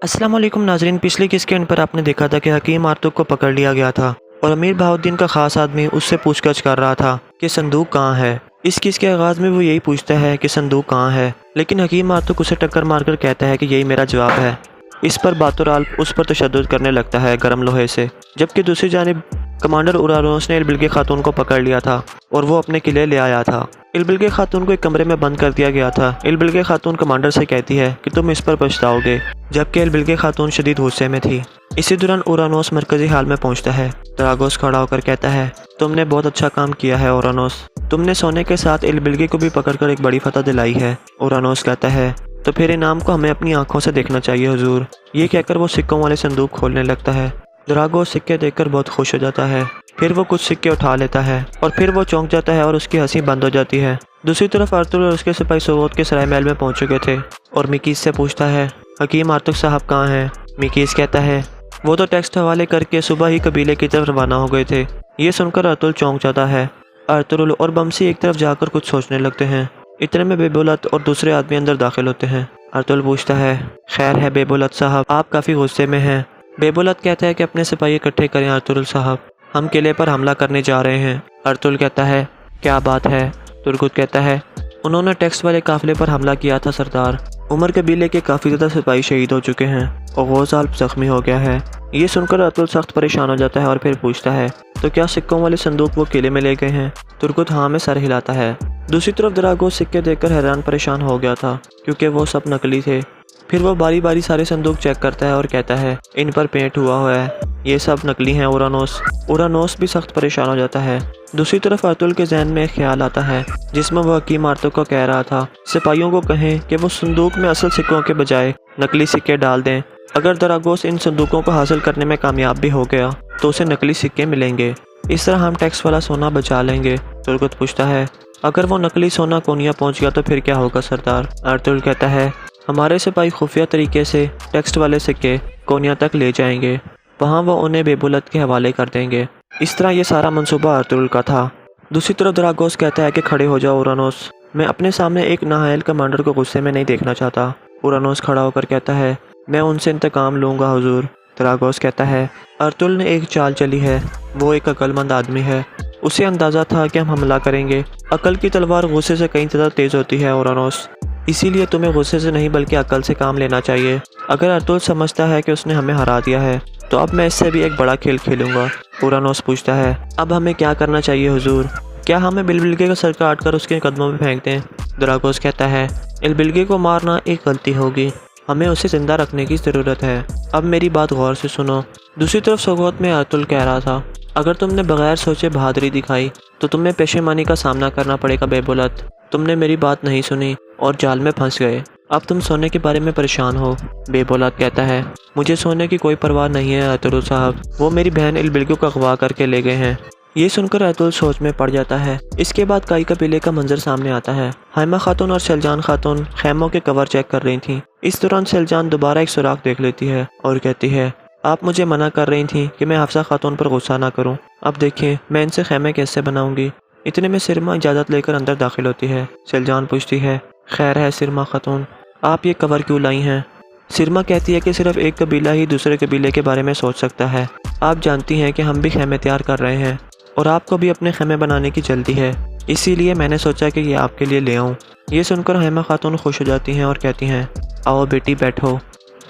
अस्सलाम वालेकुम नाजरीन। पिछले किस के एंड पर आपने देखा था कि हकीम आर्तुक को पकड़ लिया गया था और अमीर बहाउद्दीन का खास आदमी उससे पूछताछ कर रहा था कि संदूक कहाँ है। इस किस के आगाज में वो यही पूछता है कि संदूक कहाँ है, लेकिन हकीम आर्तुक उसे टक्कर मारकर कहता है कि यही मेरा जवाब है। इस पर बातुराल उस पर तशद्दुद करने लगता है गर्म लोहे से, जबकि दूसरी जानिब कमांडर उरानोस ने इल्बिल्गे खातून को पकड़ लिया था और वो अपने किले ले आया था। इल्बिल्गे खातून को एक कमरे में बंद कर दिया गया था। इल्बिल्गे खातून कमांडर से कहती है कि तुम इस पर पछताओगे, जबकि इल्बिल्गे खातून शदीद गुस्से में थी। इसी दौरान उरानोस मरकजी हाल में पहुंचता है। ड्रागोस खड़ा होकर कहता है, तुमने बहुत अच्छा काम किया है उरानोस, तुमने सोने के साथ इल्बिल्गे को भी पकड़कर एक बड़ी फतह दिलाई है। उरानोस कहता है, तो फिर इनाम को हमें अपनी आंखों से देखना चाहिए हुजूर। ये कहकर वो सिक्कों वाले संदूक खोलने लगता है। ड्रागोस सिक्के देखकर बहुत खुश हो जाता है। फिर वो कुछ सिक्के उठा लेता है और फिर वो चौंक जाता है और उसकी हंसी बंद हो जाती है। दूसरी तरफ आर्तुर और उसके सिपाही सोगोत के सराय महल में पहुंच चुके थे और मिकीस से पूछता है, हकीम आर्तुक साहब कहाँ हैं? मिकीस कहता है, वो तो टेक्स्ट हवाले करके सुबह ही कबीले की तरफ रवाना हो गए थे। ये सुनकर आर्तुर चौंक जाता है। आर्तुर और बमसी एक तरफ जाकर कुछ सोचने लगते हैं। इतने में बेबुलत और दूसरे आदमी अंदर दाखिल होते हैं। आर्तुर पूछता है, खैर है बेबुलत साहब, आप काफ़ी गुस्से में हैं। बेबुलत कहता है कि अपने सिपाही इकट्ठे करें आर्तुर साहब, हम किले पर हमला करने जा रहे हैं। आर्तुर कहता है, क्या बात है? तुर्गुत कहता है, उन्होंने टेक्स्ट वाले काफिले पर हमला किया था सरदार। उमर कबीले के काफ़ी ज़्यादा सिपाही शहीद हो चुके हैं और गौज़ाल जख्मी हो गया है। ये सुनकर आर्तुर सख्त परेशान हो जाता है और फिर पूछता है, तो क्या सिक्कों वाले संदूक वो किले में ले गए हैं? तुर्गुत हाँ में सर हिलाता है। दूसरी तरफ ड्रागोस सिक्के देखकर हैरान परेशान हो गया था क्योंकि वो सब नकली थे। फिर वो बारी बारी सारे संदूक चेक करता है और कहता है, इन पर पेंट हुआ है, ये सब नकली हैं। उरानोस भी सख्त परेशान हो जाता है। दूसरी तरफ आर्तुर के जहन में एक ख्याल आता है जिसमें वो हकीम आर्तुक को कह रहा था, सिपाहियों को कहें कि वो संदूक में असल सिक्कों के बजाय नकली सिक्के डाल दें। अगर ड्रागोस इन संदूकों को हासिल करने में कामयाब भी हो गया तो उसे नकली सिक्के मिलेंगे। इस तरह हम टैक्स वाला सोना बचा लेंगे। तुर्गुत पूछता है, अगर वो नकली सोना कोनिया पहुंच गया तो फिर क्या होगा सरदार? आर्तुर कहता है, हमारे सिपाही खुफिया तरीके से टेक्स्ट वाले सिक्के कोनिया तक ले जाएंगे, वहाँ वो उन्हें बेबुलत के हवाले कर देंगे। इस तरह ये सारा मंसूबा आर्तुर का था। दूसरी तरफ ड्रागोस कहता है कि खड़े हो जाओ उरानोस, मैं अपने सामने एक नाहल कमांडर को गुस्से में नहीं देखना चाहता। उरानोस खड़ा होकर कहता है, मैं उनसे इंतकाम लूँगा हुजूर। ड्रागोस कहता है, आर्तुर ने एक चाल चली है, वो एक अक्लमंद आदमी है, उसे अंदाज़ा था कि हम हमला करेंगे। अकल की तलवार गुस्से से कहीं ज़्यादा तेज़ होती है उरानोस, इसीलिए तुम्हें गुस्से से नहीं बल्कि अकल से काम लेना चाहिए। अगर आर्तुर समझता है कि उसने हमें हरा दिया है तो अब मैं इससे भी एक बड़ा खेल खेलूंगा। उरानोस पूछता है, अब हमें क्या करना चाहिए हुजूर? क्या हमें इल्बिल्गे का सर काट कर उसके कदमों में फेंक दें? ड्रागोस कहता है, इल्बिल्गे को मारना एक गलती होगी, हमें उसे जिंदा रखने की ज़रूरत है। अब मेरी बात गौर से सुनो। दूसरी तरफ सोगोत में आर्तुर कह रहा था, अगर तुमने बगैर सोचे बहादुरी दिखाई तो तुम्हें पेशेमानी का सामना करना पड़ेगा बेबुलत। तुमने मेरी बात नहीं सुनी और जाल में फंस गए, अब तुम सोने के बारे में परेशान हो। बेबुलत कहता है, मुझे सोने की कोई परवाह नहीं है आर्तुर साहब, वो मेरी बहन इल्बिल्गे को अगवा करके ले गए हैं। ये सुनकर आर्तुर सोच में पड़ जाता है। इसके बाद काई कबीले का मंजर सामने आता है। हाइमा खातून और सेलजान खातून खैमों के कवर चेक कर रही थीं। इस दौरान सेलजान दोबारा एक सुराख देख लेती है और कहती है, आप मुझे मना कर रही थी कि मैं हफ्सा खातून पर गुस्सा ना करूं, अब देखिए मैं इनसे खैमे कैसे बनाऊंगी। इतने में सिरमा इजाज़त लेकर अंदर दाखिल होती है। सेलजान पूछती है, खैर है सिरमा खातून, आप ये कवर क्यों लाई हैं? सिरमा कहती है कि सिर्फ एक कबीला ही दूसरे कबीले के बारे में सोच सकता है। आप जानती हैं कि हम भी खैमे तैयार कर रहे हैं और आपको भी अपने खैमे बनाने की जल्दी है, इसीलिए मैंने सोचा कि ये आपके लिए ले आऊँ। ये सुनकर हाइमा खातून खुश हो जाती हैं और कहती हैं, आओ बेटी बैठो,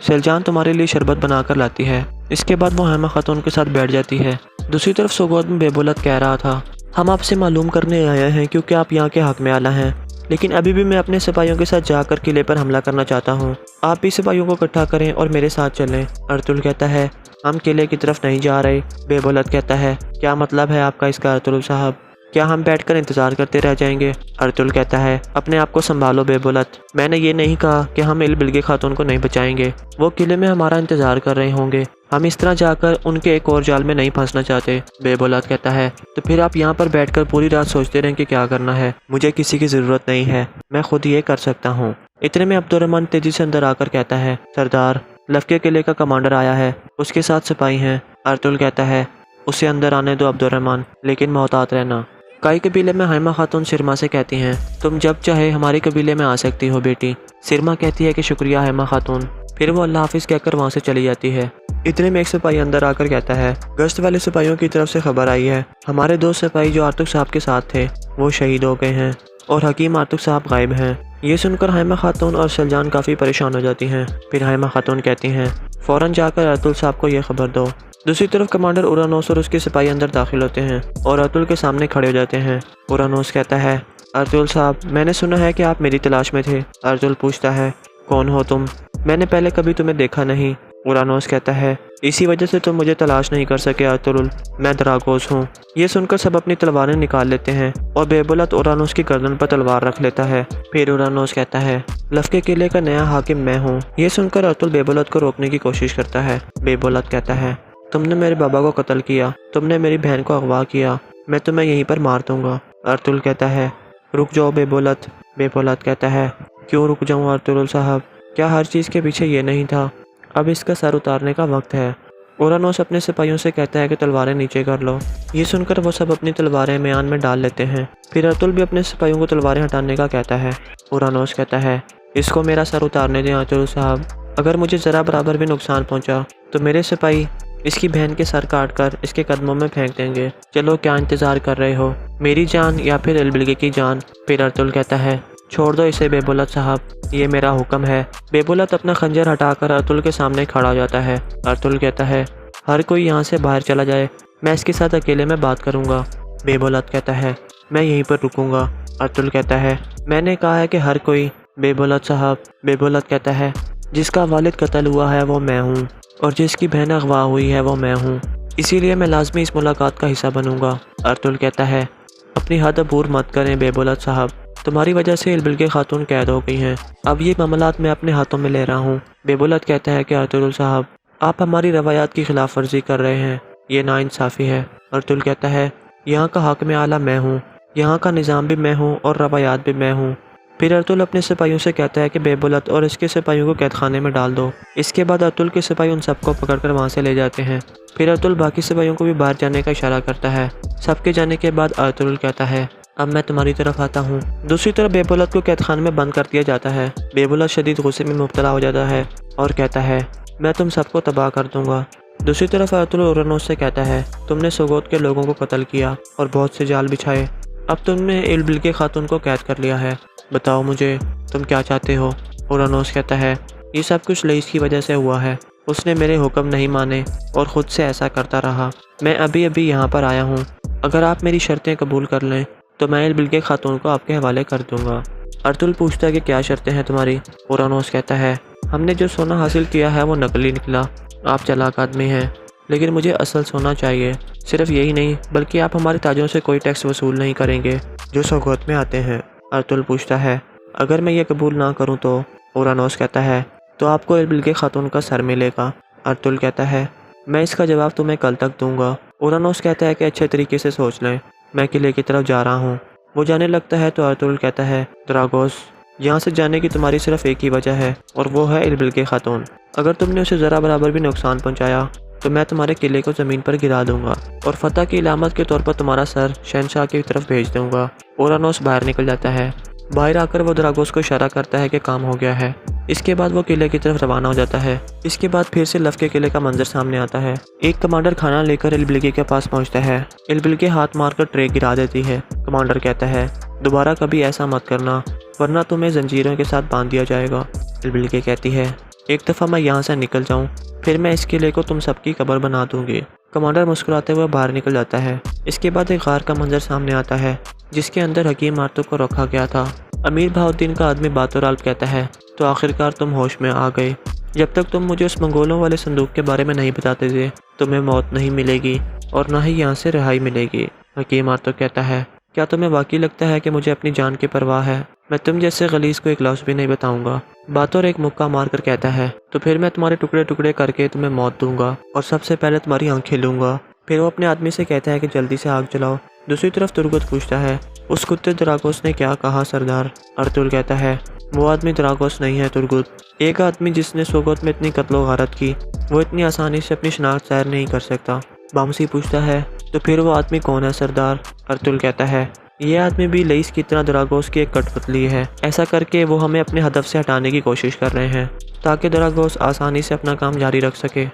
सेलजान तुम्हारे लिए शरबत बनाकर लाती है। इसके बाद वो हाइमा खातून के साथ बैठ जाती है। दूसरी तरफ सोगोत में बेबुलत कह रहा था, हम आपसे मालूम करने आए हैं क्योंकि आप यहाँ के हक में आला हैं, लेकिन अभी भी मैं अपने सिपाहियों के साथ जाकर किले पर हमला करना चाहता हूँ। आप भी सिपाहियों को इकट्ठा करें और मेरे साथ चलें। आर्तुर कहता है, हम किले की तरफ नहीं जा रहे। बेबुलत कहता है, क्या मतलब है आपका इसका आर्तुर साहब? क्या हम बैठकर इंतजार करते रह जाएंगे? आर्तुर कहता है, अपने आप को संभालो बेबुलत, मैंने ये नहीं कहा कि हम इल्बिल्गे खातून को नहीं बचाएंगे, वो किले में हमारा इंतजार कर रहे होंगे, हम इस तरह जाकर उनके एक और जाल में नहीं फंसना चाहते। बेबुलत कहता है, तो फिर आप यहाँ पर बैठकर पूरी रात सोचते रहें कि क्या करना है, मुझे किसी की ज़रूरत नहीं है, मैं खुद ये कर सकता हूँ। इतने में अब्दुर्रहमान तेजी से अंदर आकर कहता है, सरदार लफ्के किले का कमांडर आया है, उसके साथ सिपाही हैं। आर्तुर कहता है, उसे अंदर आने दो अब्दुर्रहमान, लेकिन मोहतात रहना। काई कबीले में हाइमा खातून सिरमा से कहती हैं, तुम जब चाहे हमारे कबीले में आ सकती हो बेटी। सिरमा कहती है कि शुक्रिया हाइमा खातून। फिर वो अल्लाह हाफिज़ कहकर वहाँ से चली जाती है। इतने में एक सिपाही अंदर आकर कहता है, गश्त वाले सिपाहियों की तरफ से खबर आई है, हमारे 2 सिपाही जो आर्तुक साहब के साथ थे वो शहीद हो गए हैं और हकीम आर्तुक साहब गायब हैं। ये सुनकर हाइमा खातून और सलजान काफ़ी परेशान हो जाती हैं। फिर हाइमा खातून कहती हैं, फ़ौरन जाकर अतुल साहब को ये खबर दो। दूसरी तरफ कमांडर उरानोस और उसके सिपाही अंदर दाखिल होते हैं और अतुल के सामने खड़े हो जाते हैं। उरानोस कहता है, अतुल साहब, मैंने सुना है कि आप मेरी तलाश में थे। अतुल पूछता है, कौन हो तुम? मैंने पहले कभी तुम्हें देखा नहीं। उरानोस कहता है, इसी वजह से तुम मुझे तलाश नहीं कर सके अतुल, मैं दरागोस हूँ। ये सुनकर सब अपनी तलवारें निकाल लेते हैं और बेबुलत उरानोस की गर्दन पर तलवार रख लेता है। फिर उरानोस कहता है, लफ्के किले का नया हाकिम मैं हूँ। ये सुनकर अतुल बेबुलत को रोकने की कोशिश करता है। बेबुलत कहता है, तुमने मेरे बाबा को कत्ल किया, तुमने मेरी बहन को अगवा किया, मैं तुम्हें यहीं पर मार दूंगा। अतुल कहता है, रुक जाओ बेबुलत। बेबुलत कहता है, क्यों रुक जाऊँ अतुल साहब, क्या हर चीज़ के पीछे ये नहीं था? अब इसका सर उतारने का वक्त है। उरानोस अपने सिपाहियों से कहता है कि तलवारें नीचे कर लो। ये सुनकर वो सब अपनी तलवारें म्यान में डाल लेते हैं। फिर अतुल भी अपने सिपाहियों को तलवारें हटाने का कहता है। उरानोस कहता है, इसको मेरा सर उतारने दें अतुल साहब, अगर मुझे ज़रा बराबर भी नुकसान पहुंचा तो मेरे सिपाही इसकी बहन के सर काट कर इसके कदमों में फेंक देंगे। चलो क्या इंतज़ार कर रहे हो, मेरी जान या फिर इल्बिलगे की जान? फिर अतुल कहता है, छोड़ दो इसे बेबुलत साहब, ये मेरा हुक्म है। बेबुलत अपना खंजर हटाकर अतुल के सामने खड़ा हो जाता है। अतुल कहता है, हर कोई यहाँ से बाहर चला जाए, मैं इसके साथ अकेले में बात करूँगा। बेबुलत कहता है, मैं यहीं पर रुकूंगा। अतुल कहता है, मैंने कहा है कि हर कोई। बेबुलत साहब। बेबुलत कहता है, जिसका वालिद कत्ल हुआ है वो मैं हूँ और जिसकी बहन अगवा हुई है वो मैं हूँ, इसीलिए मैं लाजमी इस मुलाकात का हिस्सा बनूंगा। अतुल कहता है, अपनी हद अबूर मत करें बेबुलत साहब, तुम्हारी वजह से इल्बिलगे खातून कैद हो गई हैं, अब ये मामलात मैं अपने हाथों में ले रहा हूँ। बेबुलत कहता है कि अतुल साहब, आप हमारी रवायात की खिलाफ वर्जी कर रहे हैं, ये नाइंसाफ़ी है। अतुल कहता है, यहाँ का हाकिम आला मैं हूँ, यहाँ का निज़ाम भी मैं हूँ और रवायात भी मैं हूँ। फिर अतुल अपने सिपाहियों से कहता है कि बेबुलत और इसके सिपाहियों को कैद खाने में डाल दो। इसके बाद अतुल के सिपाही उन सबको पकड़कर वहाँ से ले जाते हैं। फिर अतुल बाकी सिपाहियों को भी बाहर जाने का इशारा करता है। सबके जाने के बाद अतुल कहता है, अब मैं तुम्हारी तरफ आता हूँ। दूसरी तरफ बेबुलत को कैद खाने में बंद कर दिया जाता है। बेबुलत शदीद गुस्से में मुब्तला हो जाता है और कहता है, मैं तुम सबको तबाह कर दूंगा। दूसरी तरफ अतुल उरानोस से कहता है, तुमने सोगोत के लोगों को कत्ल किया और बहुत से जाल बिछाए, अब तुमने इल्बिलगे खातून को कैद कर लिया है, बताओ मुझे तुम क्या चाहते हो? उरानोस कहता है, ये सब कुछ लईस की वजह से हुआ है, उसने मेरे हुक्म नहीं माने और ख़ुद से ऐसा करता रहा। मैं अभी अभी यहाँ पर आया हूँ, अगर आप मेरी शर्तें कबूल कर लें तो मैं इल्बिलगे खातून को आपके हवाले कर दूँगा। अतुल पूछता है कि क्या शर्तें हैं तुम्हारी? उरानोस कहता है, हमने जो सोना हासिल किया है वो नकली निकला, आप चालाक आदमी हैं, लेकिन मुझे असल सोना चाहिए। सिर्फ यही नहीं बल्कि आप हमारे ताजों से कोई टैक्स वसूल नहीं करेंगे जो सौगत में आते हैं। अतुल पूछता है, अगर मैं ये कबूल ना करूं तो? उरानोस कहता है, तो आपको इल्बिलगे खातून का सर मिलेगा। अतुल कहता है, मैं इसका जवाब तुम्हें कल तक दूंगा। उरानोस कहता है कि अच्छे तरीके से सोच लें, मैं किले की तरफ जा रहा हूँ। वो जाने लगता है तो अतुल कहता है, दरागोस, यहाँ से जाने की तुम्हारी सिर्फ एक ही वजह है और वो है इल्बिलगे खातून। अगर तुमने उसे ज़रा बराबर भी नुकसान पहुँचाया तो मैं तुम्हारे किले को ज़मीन पर गिरा दूंगा और फतह की इलामत के तौर पर तुम्हारा सर शहनशाह की तरफ भेज दूंगा। उरानोस बाहर निकल जाता है। बाहर आकर वो दरागोस को इशारा करता है कि काम हो गया है। इसके बाद वो किले की तरफ रवाना हो जाता है। इसके बाद फिर से लफ के किले का मंजर सामने आता है। एक कमांडर खाना लेकर इल्बिलगे के पास पहुंचता है। इल्बिलगे हाथ मारकर ट्रे गिरा देती है। कमांडर कहता है, दोबारा कभी ऐसा मत करना वरना तुम्हें जंजीरों के साथ बांध दिया जाएगा। इल्बिलगे कहती है, एक दफ़ा मैं यहाँ से निकल जाऊँ फिर मैं इस किले को तुम सबकी कब्र बना दूंगी। कमांडर मुस्कुराते हुए बाहर निकल जाता है। इसके बाद एक गार का मंजर सामने आता है जिसके अंदर हकीम आर्तुक को रखा गया था। अमीर बहाउद्दीन का आदमी बातोराल कहता है, तो आखिरकार तुम होश में आ गए। जब तक तुम मुझे उस मंगोलों वाले संदूक के बारे में नहीं बताते थे तुम्हें मौत नहीं मिलेगी और ना ही यहाँ से रिहाई मिलेगी। हकीम आर्तुक कहता है, क्या तुम्हें वाकई लगता है कि मुझे अपनी जान की परवाह है? मैं तुम जैसे गलीस को एक लफ्ज़ भी नहीं बताऊंगा। बातोर एक मुक्का मारकर कहता है, तो फिर मैं तुम्हारे टुकड़े टुकड़े करके तुम्हें मौत दूंगा और सबसे पहले तुम्हारी आंखें लूंगा। फिर वो अपने आदमी से कहता है कि जल्दी से आग जलाओ। दूसरी तरफ तुर्गुत पूछता है, उस कुत्ते दरागोस ने क्या कहा सरदार? अतुल कहता है, वो आदमी दरागोस नहीं है तुर्गुत, एक आदमी जिसने सोगत में इतनी कत्लो गारत की वो इतनी आसानी से अपनी शनाख्त ज़ाहिर नहीं कर सकता। बामसी पूछता है, तो फिर वो आदमी कौन है सरदार? अर्तुल कहता है, ये आदमी भी लईस की तरह दरागोस की एक कठपुतली है। ऐसा करके वो हमें अपने हदफ से हटाने की कोशिश कर रहे हैं ताकि दरागोस आसानी से अपना काम जारी रख सके।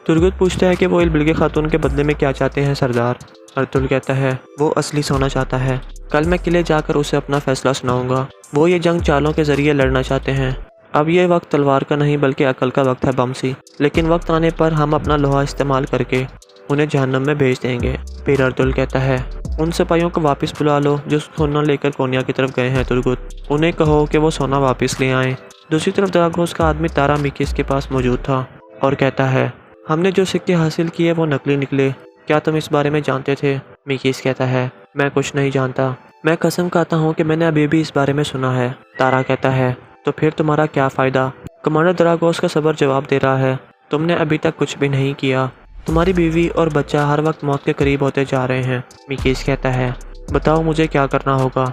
तुर्गुत पूछता है कि वो इलबिल्गे खातून के बदले में क्या चाहते हैं सरदार? अर्तुल कहता है, वो असली सोना चाहता है। कल मैं किले जाकर उसे अपना फैसला सुनाऊंगा। वो ये जंग चालों के जरिए लड़ना चाहते हैं। अब ये वक्त तलवार का नहीं बल्कि अकल का वक्त है बमसी। लेकिन वक्त आने पर हम अपना लोहा इस्तेमाल करके उन्हें जहन्नम में भेज देंगे। फिर अर्तुल कहता है, उन सिपाहियों को वापस बुला लो जो सोना लेकर कोनिया की तरफ गए हैं तुर्गुत। उन्हें कहो कि वो सोना वापस ले आएं। दूसरी तरफ दरागोस का आदमी तारा मिकीस के पास मौजूद था और कहता है, हमने जो सिक्के हासिल किए वो नकली निकले। क्या तुम इस बारे में जानते थे? मिकीस कहता है, मैं कुछ नहीं जानता। मैं कसम खाता हूँ कि मैंने अभी भी इस बारे में सुना है। तारा कहता है, तो फिर तुम्हारा क्या फ़ायदा? कमांडर दरागोस का सबर जवाब दे रहा है, तुमने अभी तक कुछ भी नहीं किया। तुम्हारी बीवी और बच्चा हर वक्त मौत के करीब होते जा रहे हैं। मिकीस कहता है, बताओ मुझे क्या करना होगा?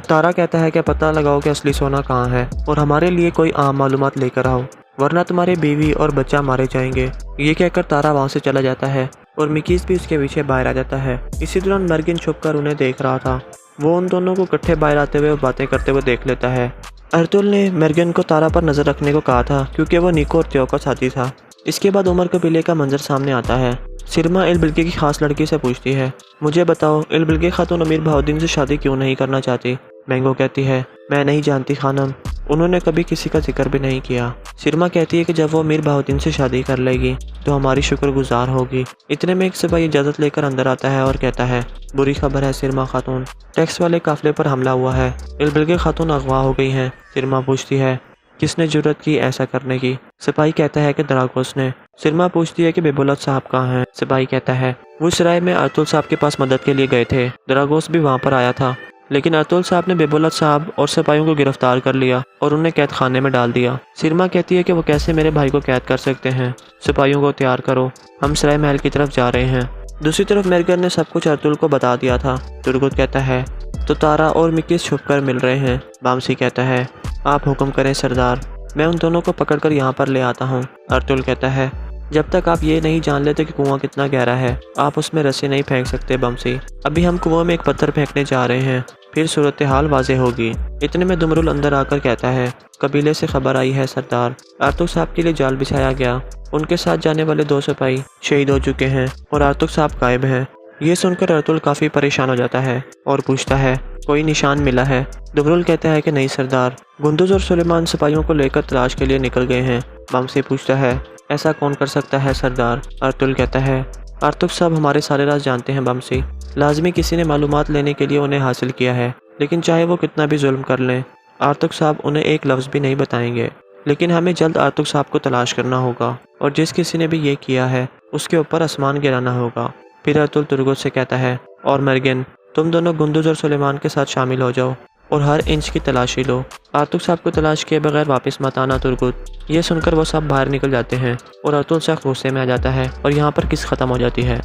तारा कहता है कि पता लगाओ कि असली सोना कहाँ है और हमारे लिए कोई आम मालूमात लेकर आओ, वरना तुम्हारे बीवी और बच्चा मारे जाएंगे। ये कहकर तारा वहाँ से चला जाता है और मिकीस भी उसके पीछे बाहर आ जाता है। इसी दौरान मर्गिन छुपकर उन्हें देख रहा था। वो उन दोनों को इकट्ठे बाहर आते हुए और बातें करते हुए देख लेता है। अर्तुल ने मर्गिन को तारा पर नजर रखने को कहा था क्योंकि वो निको और त्यो का साथी था। इसके बाद उमर कबीले का मंजर सामने आता है। सिरमा इलबिल्गे की खास लड़की से पूछती है, मुझे बताओ इलबिल्गे खातून अमीर बहाउद्दीन से शादी क्यों नहीं करना चाहती? मैंगो कहती है, मैं नहीं जानती खानम, उन्होंने कभी किसी का जिक्र भी नहीं किया। सिरमा कहती है कि जब वो अमीर बहाउद्दीन से शादी कर लेगी तो हमारी शुक्रगुजार होगी। इतने में एक सिपाही इजाज़त लेकर अंदर आता है और कहता है, बुरी खबर है सिरमा खातून, टैक्स वाले काफिले पर हमला हुआ है। इलबिल्गे खातून अगवा हो गई हैं। सिरमा पूछती है, किसने जुर्रत की ऐसा करने की? सिपाही कहता है कि दरागोस ने। सिरमा पूछती है कि बेबुलत साहब कहाँ हैं? सिपाही कहता है, वो इस राय में अर्तुल साहब के पास मदद के लिए गए थे। दरागोस भी वहाँ पर आया था, लेकिन अर्तुल साहब ने बेबुलत साहब और सिपाहियों को गिरफ्तार कर लिया और उन्हें कैद खाने में डाल दिया। सिरमा कहती है कि वो कैसे मेरे भाई को कैद कर सकते हैं? सिपाहियों को तैयार करो, हम सराय महल की तरफ जा रहे हैं। दूसरी तरफ मेरगर ने सब कुछ अर्तुल को बता दिया था। तुर्गुत कहता है, तो तारा और मिकीस छुपकर मिल रहे हैं। बामसी कहता है, आप हुक्म करें सरदार, मैं उन दोनों को पकड़कर यहाँ पर ले आता हूँ। अर्तुल कहता है, जब तक आप ये नहीं जान लेते कि कुआं कितना गहरा है आप उसमें रस्सी नहीं फेंक सकते बमसी। अभी हम कुआं में एक पत्थर फेंकने जा रहे हैं, फिर सूरत हाल वाज़ेह होगी। इतने में दुमरुल अंदर आकर कहता है, कबीले से खबर आई है सरदार, आर्तुक साहब के लिए जाल बिछाया गया। उनके साथ जाने वाले 2 सिपाही शहीद हो चुके हैं और आर्तुक साहब गायब हैं। ये सुनकर अर्तुल काफ़ी परेशान हो जाता है और पूछता है, कोई निशान मिला है? दुमरुल कहता है कि नहीं सरदार, गुंदुज और सुलेमान सिपाहियों को लेकर तलाश के लिए निकल गए हैं। बमसी पूछता है, ऐसा कौन कर सकता है सरदार? अर्तुल कहता है, आर्तुक साहब हमारे सारे राज जानते हैं बमसी। लाजमी किसी ने मालूमात लेने के लिए उन्हें हासिल किया है, लेकिन चाहे वो कितना भी जुल्म कर लें आर्तुक साहब उन्हें एक लफ्ज़ भी नहीं बताएंगे। लेकिन हमें जल्द आर्तुक साहब को तलाश करना होगा और जिस किसी ने भी ये किया है उसके ऊपर आसमान गिराना होगा। फिर अर्तुल तुर्गुत से कहता है, और मर्गिन तुम दोनों गुंदुज और सुलेमान के साथ शामिल हो जाओ और हर इंच की तलाशी लो। आर्तुक साहब को तलाश किए बगैर वापस मत आना तुर्गुत। ये सुनकर वो सब बाहर निकल जाते हैं और अर्तुल सख्त गुस्से में आ जाता है और यहाँ पर किस ख़त्म हो जाती है।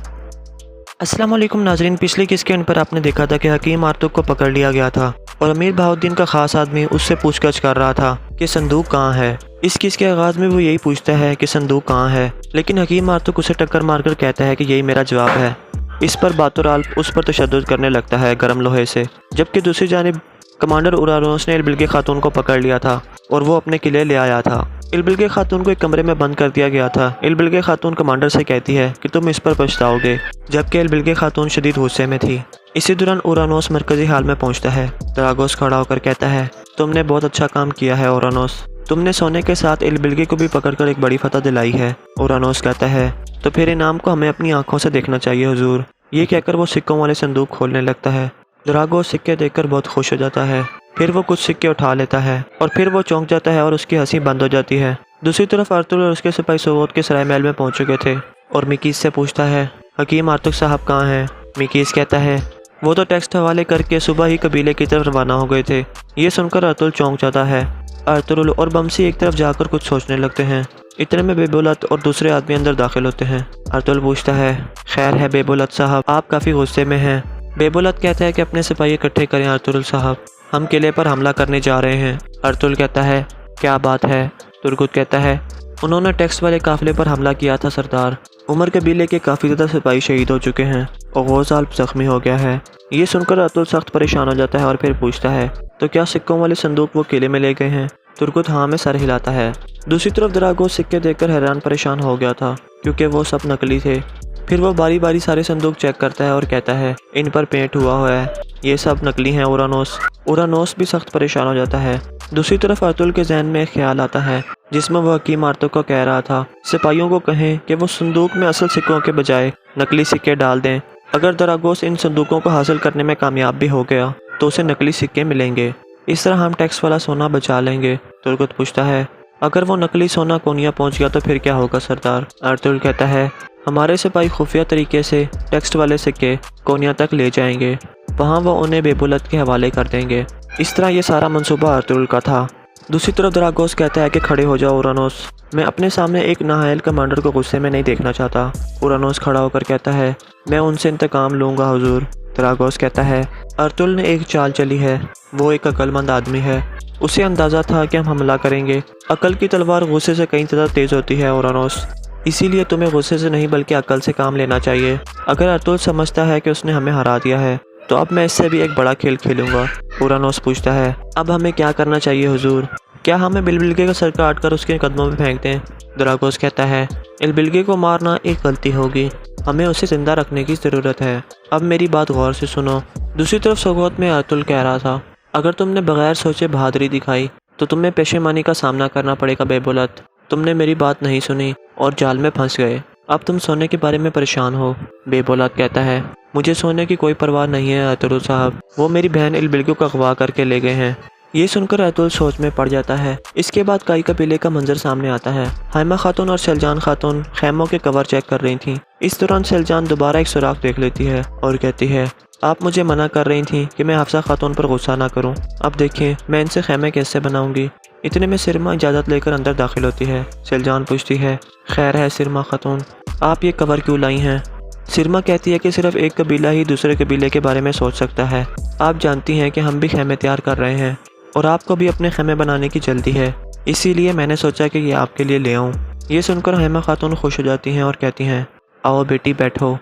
अस्सलाम वालेकुम नाजरीन, पिछले किस्से पर आपने देखा था कि हकीम आर्तुक को पकड़ लिया गया था और अमीर बहाउद्दीन का खास आदमी उससे पूछताछ कर रहा था कि संदूक कहाँ है। इस किस्से के आगाज़ में वो यही पूछता है कि संदूक कहाँ है, लेकिन हकीम आर्तुक उसे टक्कर मारकर कहता है कि यही मेरा जवाब है। इस पर बातुराल उस पर तशद्दुद करने लगता है गर्म लोहे से, जबकि दूसरी जानिब कमांडर उरानोस ने इलबिल्गे खातून को पकड़ लिया था और वो अपने किले ले आया था। इलबिल्गे खातून को एक कमरे में बंद कर दिया गया था। इलबिल्गे खातून कमांडर से कहती है कि तुम इस पर पछताओगे, जबकि इलबिल्गे खातून शदीद गुस्से में थी। इसी दौरान उरानोस मरकजी हाल में पहुंचता है। दरागोस खड़ा होकर कहता है, तुमने बहुत अच्छा काम किया है उरानोस, तुमने सोने के साथ इलबिल्गे को भी पकड़कर एक बड़ी फतह दिलाई है। उरानोस कहता है, तो फिर इनाम को हमें अपनी आंखों से देखना चाहिए हुजूर। ये कहकर वो सिक्कों वाले संदूक खोलने लगता है। दरागोस सिक्के देखकर बहुत खुश हो जाता है। फिर वो कुछ सिक्के उठा लेता है और फिर वो चौंक जाता है और उसकी हंसी बंद हो जाती है। दूसरी तरफ अर्तुल और उसके सिपाही सोवोत के सराय महल में पहुंच चुके थे और मिकीस से पूछता है, हकीम आर्तुक साहब कहाँ हैं? मिकीस कहता है, वो तो टेक्स्ट हवाले करके सुबह ही कबीले की तरफ रवाना हो गए थे। ये सुनकर अर्तुल चौंक जाता है। अर्तुल और बमसी एक तरफ जाकर कुछ सोचने लगते हैं। इतने में बेबुलत और दूसरे आदमी अंदर दाखिल होते हैं। अर्तुल पूछता है, खैर है बेबुलत साहब, आप काफ़ी गुस्से में हैं। बेबुलत कहता है कि अपने सिपाही इकट्ठे करें अर्तुल साहब, हम किले पर हमला करने जा रहे हैं। अर्तुल कहता है, क्या बात है? तुर्गुत कहता है, उन्होंने टैक्स वाले काफिले पर हमला किया था सरदार, उमर कबीले के काफ़ी ज़्यादा सिपाही शहीद हो चुके हैं और गौज़ाल जख्मी हो गया है। ये सुनकर अतुल सख्त परेशान हो जाता है और फिर पूछता है, तो क्या सिक्कों वाले संदूक वो किले में ले गए हैं? तुर्कुत हाँ में सर हिलाता है। दूसरी तरफ दरागोस सिक्के देखकर हैरान परेशान हो गया था क्योंकि वो सब नकली थे। फिर वो बारी बारी सारे संदूक चेक करता है और कहता है, इन पर पेंट हुआ है, ये सब नकली हैं। ओरानोस भी सख्त परेशान हो जाता है। दूसरी तरफ अतुल के जहन में एक ख्याल आता है जिसमें वो हकीम आर्तुक को कह रहा था, सिपाहियों को कहें कि वो संदूक में असल सिक्कों के बजाय नकली सिक्के डाल दें। अगर दरागोस इन संदूकों को हासिल करने में कामयाब भी हो गया तो उसे नकली सिक्के मिलेंगे। इस तरह हम टैक्स वाला सोना बचा लेंगे। तुर्कुत पूछता है, अगर वो नकली सोना कोनिया पहुंच गया तो फिर क्या होगा सरदार? अतुल कहता है, हमारे सिपाही खुफिया तरीके से टेक्स्ट वाले सिक्के कोनिया तक ले जाएंगे, वहाँ वो उन्हें बेबुलत के हवाले कर देंगे। इस तरह ये सारा मंसूबा अतुल का था। दूसरी तरफ दरागोस कहता है कि खड़े हो जाओ ओरानोस, मैं अपने सामने एक नाहल कमांडर को गुस्से में नहीं देखना चाहता। ओरानोस खड़ा होकर कहता है, मैं उनसे इंतकाम लूँगा हुजूर। दरागोस कहता है, अतुल ने एक चाल चली है, वो एक अक्लमंद आदमी है, उसे अंदाज़ा था कि हम हमला करेंगे। अकल की तलवार गुस्से से कई ज़्यादा तेज़ होती है ओरानोस, इसीलिए तुम्हें गुस्से से नहीं बल्कि अकल से काम लेना चाहिए। अगर अतुल समझता है कि उसने हमें हरा दिया है तो अब मैं इससे भी एक बड़ा खेल खेलूंगा। ओरानोस पूछता है, अब हमें क्या करना चाहिए हुजूर? क्या हमें बिलबिलगे का सर काट कर उसके कदमों में फेंक दें? दरागोस कहता है, इलबिलगे को मारना एक गलती होगी, हमें उसे जिंदा रखने की ज़रूरत है। अब मेरी बात गौर से सुनो। दूसरी तरफ सोगोत में अतुल कह रहा था, अगर तुमने बगैर सोचे बहादुरी दिखाई तो तुम्हें पेशेमानी का सामना करना पड़ेगा बेबुलत। तुमने मेरी बात नहीं सुनी और जाल में फंस गए। अब तुम सोने के बारे में परेशान हो। बेबुलत कहता है, मुझे सोने की कोई परवाह नहीं है अतुल साहब, वो मेरी बहन इलबिलगे को अगवा करके ले गए हैं। ये सुनकर अतुल सोच में पड़ जाता है। इसके बाद काई कबीले का मंजर सामने आता है। हाइमा खातून और सेलजान खातून खैमों के कवर चेक कर रही थीं। इस दौरान सेलजान दोबारा एक सुराख देख लेती है और कहती है, आप मुझे मना कर रही थी कि मैं हफ्सा खातून पर गुस्सा ना करूं। अब देखिए मैं इनसे खैमे कैसे बनाऊंगी। इतने में सिरमा इजाज़त लेकर अंदर दाखिल होती है। सेलजान पूछती है, खैर है सिरमा खातून, आप ये कवर क्यों लाई हैं? सिरमा कहती है कि सिर्फ एक कबीला ही दूसरे कबीले के बारे में सोच सकता है। आप जानती हैं कि हम भी खैमे तैयार कर रहे हैं और आपको भी अपने खैमे बनाने की जल्दी है, इसीलिए मैंने सोचा कि ये आपके लिए ले आऊँ। ये सुनकर हैमा खातून खुश हो जाती हैं और कहती हैं, आओ बेटी बैठो,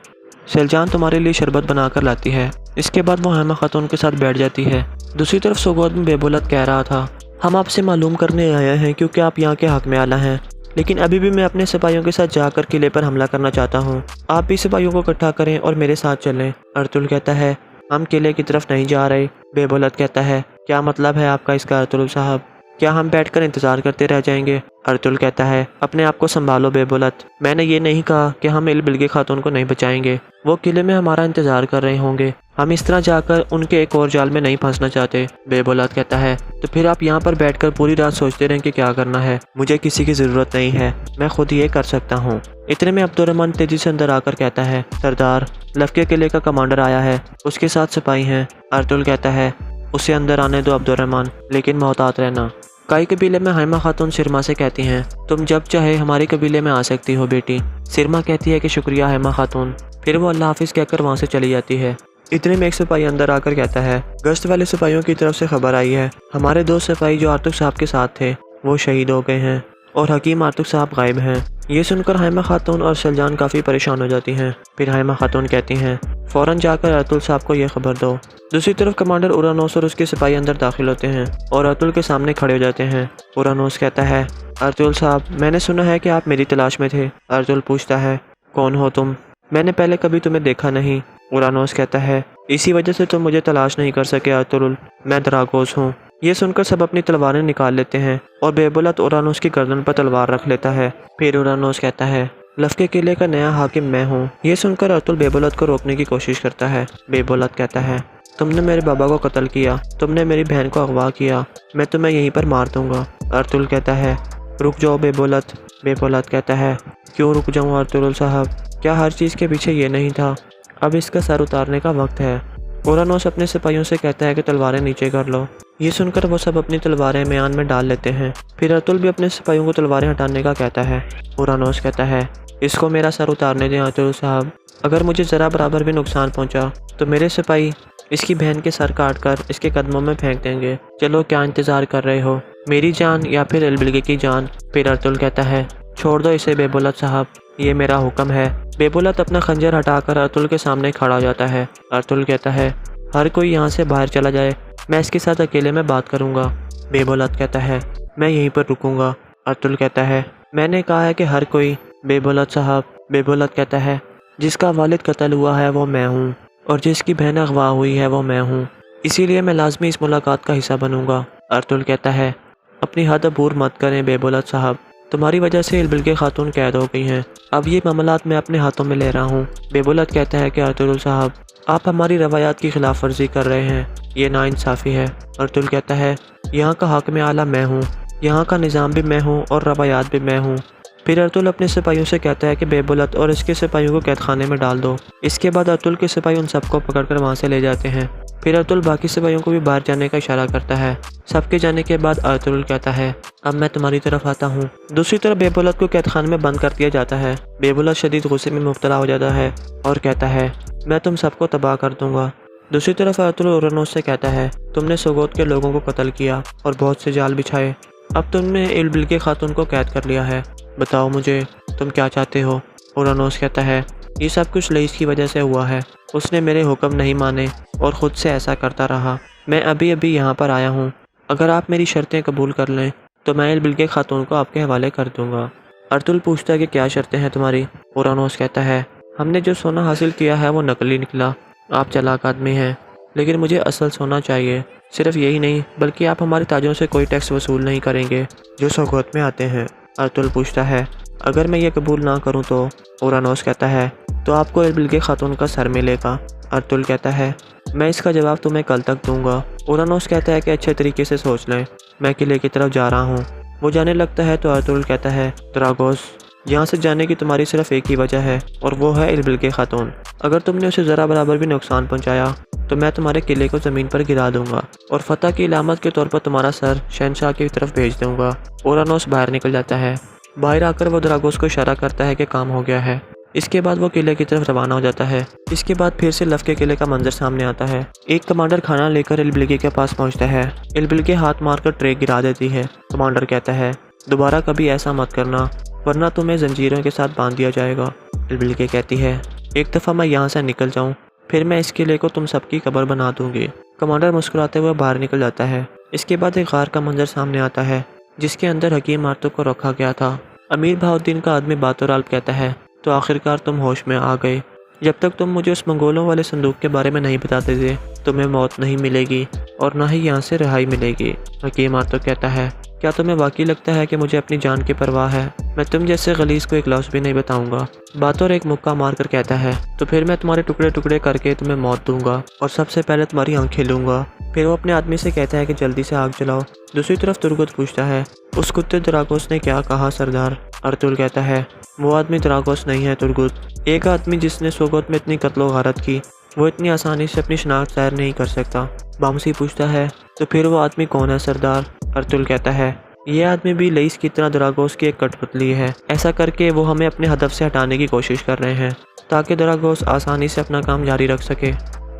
सेलजान तुम्हारे लिए शरबत बनाकर लाती है। इसके बाद वो हैमा खातून के साथ बैठ जाती है। दूसरी तरफ सोगोत में बेबुलत कह रहा था, हम आपसे मालूम करने आए हैं क्योंकि आप यहाँ के हक में आला हैं, लेकिन अभी भी मैं अपने सिपाहियों के साथ जाकर किले पर हमला करना चाहता हूँ। आप भी सिपाहियों को इकट्ठा करें और मेरे साथ चलें। अतुल कहता है, हम किले की तरफ नहीं जा रहे। बेबुलत कहता है, क्या मतलब है आपका इसका अतुल साहब? क्या हम बैठकर इंतज़ार करते रह जाएंगे? अतुल कहता है, अपने आप को संभालो बेबुलत, मैंने ये नहीं कहा कि हम इलबिलगे खातून को नहीं बचाएंगे। वो किले में हमारा इंतज़ार कर रहे होंगे, हम इस तरह जाकर उनके एक और जाल में नहीं फंसना चाहते। बेबुलत कहता है, तो फिर आप यहाँ पर बैठकर पूरी रात सोचते रहें कि क्या करना है। मुझे किसी की ज़रूरत नहीं है, मैं खुद ये कर सकता हूँ। इतने में अब्दुर्रहमान तेजी से अंदर आकर कहता है, सरदार लफ्के किले का कमांडर आया है, उसके साथ सिपाही हैं। अतुल कहता है, उसे अंदर आने दो अब्दुर्रहमान, लेकिन मोहतात रहना। काई कबीले में हाइमा खातून सिरमा से कहती हैं, तुम जब चाहे हमारे कबीले में आ सकती हो बेटी। सिरमा कहती है कि शुक्रिया हाइमा खातून। फिर वो अल्लाह हाफिज़ कहकर वहाँ से चली जाती है। इतने में एक सिपाही अंदर आकर कहता है, गश्त वाले सिपाहियों की तरफ से खबर आई है, हमारे दो सिपाही जो आर्तुक साहब के साथ थे वो शहीद हो गए हैं और हकीम आर्तुक साहब गायब हैं। ये सुनकर हाइमा खातून और सेलजान काफ़ी परेशान हो जाती हैं। फिर हाइमा खातून कहती हैं, फ़ौरन जाकर अतुल साहब को यह खबर दो। दूसरी तरफ कमांडर ओरानोस और उसके सिपाही अंदर दाखिल होते हैं और अतुल के सामने खड़े हो जाते हैं। ओरानोस कहता है, अतुल साहब मैंने सुना है कि आप मेरी तलाश में थे। अतुल पूछता है, कौन हो तुम? मैंने पहले कभी तुम्हें देखा नहीं। ओरानोस कहता है, इसी वजह से तुम मुझे तलाश नहीं कर सके अतुल, मैं दरागोस हूँ। ये सुनकर सब अपनी तलवारें निकाल लेते हैं और बेबुलत ओरानोस की गर्दन पर तलवार रख लेता है। फिर ओरानोस कहता है, लफ्के किले का नया हाकिम मैं हूँ। ये सुनकर अतुल बेबुलत को रोकने की कोशिश करता है। बेबुलत कहता है, तुमने मेरे बाबा को कत्ल किया, तुमने मेरी बहन को अगवा किया, मैं तुम्हें यहीं पर मार दूंगा। अतुल कहता है, रुक जाओ बेबुलत। बेबुलत कहता है, क्यों रुक जाऊँ अतुल साहब, क्या हर चीज़ के पीछे ये नहीं था? अब इसका सर उतारने का वक्त है। ओरानोस अपने सिपाहियों से कहता है कि तलवारें नीचे कर लो। ये सुनकर वो सब अपनी तलवारें म्यान में डाल लेते हैं। फिर अतुल भी अपने सिपाहियों को तलवारें हटाने का कहता है। ओरानोस कहता है, इसको मेरा सर उतारने दें अतुल साहब, अगर मुझे ज़रा बराबर भी नुकसान पहुंचा तो मेरे सिपाही इसकी बहन के सर काट कर इसके कदमों में फेंक देंगे। चलो क्या इंतज़ार कर रहे हो, मेरी जान या फिर इलबिलगे की जान? फिर अतुल कहता है, छोड़ दो इसे बेबुलत साहब, ये मेरा हुक्म है। बेबुलत अपना खंजर हटाकर अर्तुल के सामने खड़ा हो जाता है। अर्तुल कहता है, हर कोई यहाँ से बाहर चला जाए, मैं इसके साथ अकेले में बात करूँगा। बेबुलत कहता है, मैं यहीं पर रुकूंगा। अर्तुल कहता है, मैंने कहा है कि हर कोई। बेबुलत साहब। बेबुलत कहता है, जिसका वालिद कत्ल हुआ है वो मैं हूँ और जिसकी बहन अगवा हुई है वो मैं हूँ, इसीलिए मैं लाजमी इस मुलाकात का हिस्सा बनूंगा। अर्तुल कहता है, अपनी हद अबूर मत करें बेबुलत साहब, तुम्हारी वजह से इलबिल खातून कैद हो गई हैं। अब ये मामलात मैं अपने हाथों में ले रहा हूँ। बेबुलत कहता है कि अर्तुल साहब, आप हमारी रवायात की खिलाफ वर्जी कर रहे हैं, ये नाइंसाफ़ी है। अर्तुल कहता है, यहाँ का हाकिम आला मैं हूँ, यहाँ का निज़ाम भी मैं हूँ और रवायात भी मैं हूँ। फिर अर्तुल अपने सिपाहियों से कहता है कि बेबुलत और इसके सिपाहियों को कैद खाने में डाल दो। इसके बाद अर्तुल के सिपाही उन सबको पकड़कर वहाँ से ले जाते हैं। फिर अर्तुल बाकी सिपाहियों को भी बाहर जाने का इशारा करता है। सबके जाने के बाद अर्तुल कहता है, अब मैं तुम्हारी तरफ आता हूँ। दूसरी तरफ बेबुलत को कैद खाने में बंद कर दिया जाता है। बेबुलत शदीद गुस्से में मुब्तला हो जाता है और कहता है, मैं तुम सबको तबाह कर दूंगा। दूसरी तरफ अर्तुल ओरनोस से कहता है, तुमने सोगोत के लोगों को कत्ल किया और बहुत से जाल बिछाए, अब तुमने इलबिल खातून को कैद कर लिया है, बताओ मुझे तुम क्या चाहते हो। ओरनोस कहता है, ये सब कुछ लईस की वजह से हुआ है, उसने मेरे हुक्म नहीं माने और ख़ुद से ऐसा करता रहा। मैं अभी अभी यहाँ पर आया हूँ, अगर आप मेरी शर्तें कबूल कर लें तो मैं इलबिल खातून को आपके हवाले कर दूँगा। अर्तुल पूछता है कि क्या शर्तें हैं तुम्हारी। ओरनोस कहता है, हमने जो सोना हासिल किया है वो नकली निकला, आप चालाक आदमी हैं, लेकिन मुझे असल सोना चाहिए। सिर्फ यही नहीं बल्कि आप हमारे ताजों से कोई टैक्स वसूल नहीं करेंगे जो सौगत में आते हैं। अर्तुल पूछता है, अगर मैं ये कबूल ना करूं तो। ओरनोस कहता है, तो आपको इलबिल खातून का सर मिलेगा। अर्तुल कहता है, मैं इसका जवाब तुम्हें कल तक दूंगा। ओरनोस कहता है कि अच्छे तरीके से सोच लें, मैं किले की तरफ जा रहा हूँ। वो जाने लगता है तो अर्तुल कहता है, द्रागोस, यहाँ से जाने की तुम्हारी सिर्फ एक ही वजह है और वो है इलबिल खातून। अगर तुमने उसे ज़रा बराबर भी नुकसान पहुँचाया तो मैं तुम्हारे किले को ज़मीन पर गिरा दूंगा और फतह की इलामत के तौर पर तुम्हारा सर शहनशाह की तरफ भेज दूंगा। ओरनोस बाहर निकल जाता है। बाहर आकर वो द्रागोस को इशारा करता है कि काम हो गया है। इसके बाद वो किले की तरफ रवाना हो जाता है। इसके बाद फिर से लफ के किले का मंजर सामने आता है। एक कमांडर खाना लेकर इलबिल के पास पहुंचता है। इलबिल के हाथ मारकर ट्रे गिरा देती है। कमांडर कहता है, दोबारा कभी ऐसा मत करना वरना तुम्हें जंजीरों के साथ बांध दिया जाएगा। इलबिल कहती है, एक दफ़ा मैं यहाँ से निकल जाऊँ फिर मैं इस किले को तुम सबकी कब्र बना दूंगी। कमांडर मुस्कुराते हुए बाहर निकल जाता है। इसके बाद एक गार का मंजर सामने आता है जिसके अंदर हकीम आर्तुक को रखा गया था। अमीर बहाउद्दीन का आदमी बातोराल्ब कहता है, तो आखिरकार तुम होश में आ गए। जब तक तुम मुझे उस मंगोलों वाले संदूक के बारे में नहीं बताते थे तुम्हें मौत नहीं मिलेगी और ना ही यहाँ से रिहाई मिलेगी। हकीम आर्तुक कहता है, क्या तुम्हें वाकई लगता है कि मुझे अपनी जान की परवाह है? मैं तुम जैसे गलीस को एक लफ्ज़ भी नहीं बताऊंगा। बातोर एक मुक्का मारकर कहता है, तो फिर मैं तुम्हारे टुकड़े टुकड़े करके तुम्हें मौत दूंगा और सबसे पहले तुम्हारी आंखें लूंगा। फिर वो अपने आदमी से कहता है कि जल्दी से आग जलाओ। दूसरी तरफ तुर्गुत पूछता है, उस कुत्ते द्रागोस ने क्या कहा सरदार? अर्तुल कहता है, वो आदमी द्रागोस नहीं है तुर्गुत, एक आदमी जिसने सोगोत में इतनी कत्लो गारत की वो इतनी आसानी से अपनी शनाख्त जाहिर नहीं कर सकता। बामसी पूछता है, तो फिर वो आदमी कौन है सरदार? अर्तुल कहता है, ये आदमी भी लईस की तरह द्रागोस की एक कठपुतली है। ऐसा करके वो हमें अपने हदफ से हटाने की कोशिश कर रहे हैं ताकि द्रागोस आसानी से अपना काम जारी रख सके।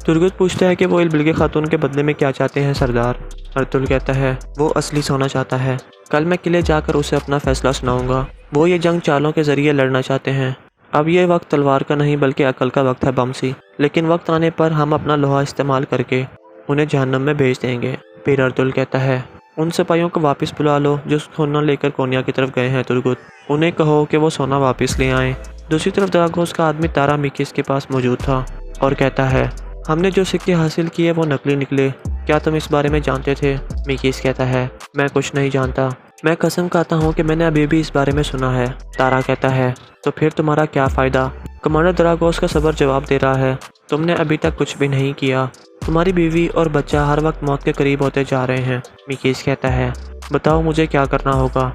तुर्गुत पूछता है कि वो इलबिल खातून के बदले में क्या चाहते हैं सरदार? अर्तुल कहता है, वो असली सोना चाहता है। कल मैं किले जाकर उसे अपना फैसला सुनाऊंगा। वो ये जंग चालों के जरिए लड़ना चाहते हैं। अब ये वक्त तलवार का नहीं बल्कि अकल का वक्त है बमसी, लेकिन वक्त आने पर हम अपना लोहा इस्तेमाल करके उन्हें जहन्नम में भेज देंगे। फिर अर्तुल कहता है, उन सिपाहियों को वापस बुला लो जो सोना लेकर कोनिया की तरफ गए हैं तुर्गुत, उन्हें कहो कि वो सोना वापस ले आएं। दूसरी तरफ द्रागोस का आदमी तारा मिकिस के पास मौजूद था और कहता है, हमने जो सिक्के हासिल किए वो नकली निकले, क्या तुम इस बारे में जानते थे? मिकिस कहता है, मैं कुछ नहीं जानता, मैं कसम खाता हूँ कि मैंने अभी भी इस बारे में सुना है। तारा कहता है, तो फिर तुम्हारा क्या फ़ायदा? कमांडर द्रागोस का सबर जवाब दे रहा है, तुमने अभी तक कुछ भी नहीं किया, तुम्हारी बीवी और बच्चा हर वक्त मौत के करीब होते जा रहे हैं। मिकीस कहता है, बताओ मुझे क्या करना होगा?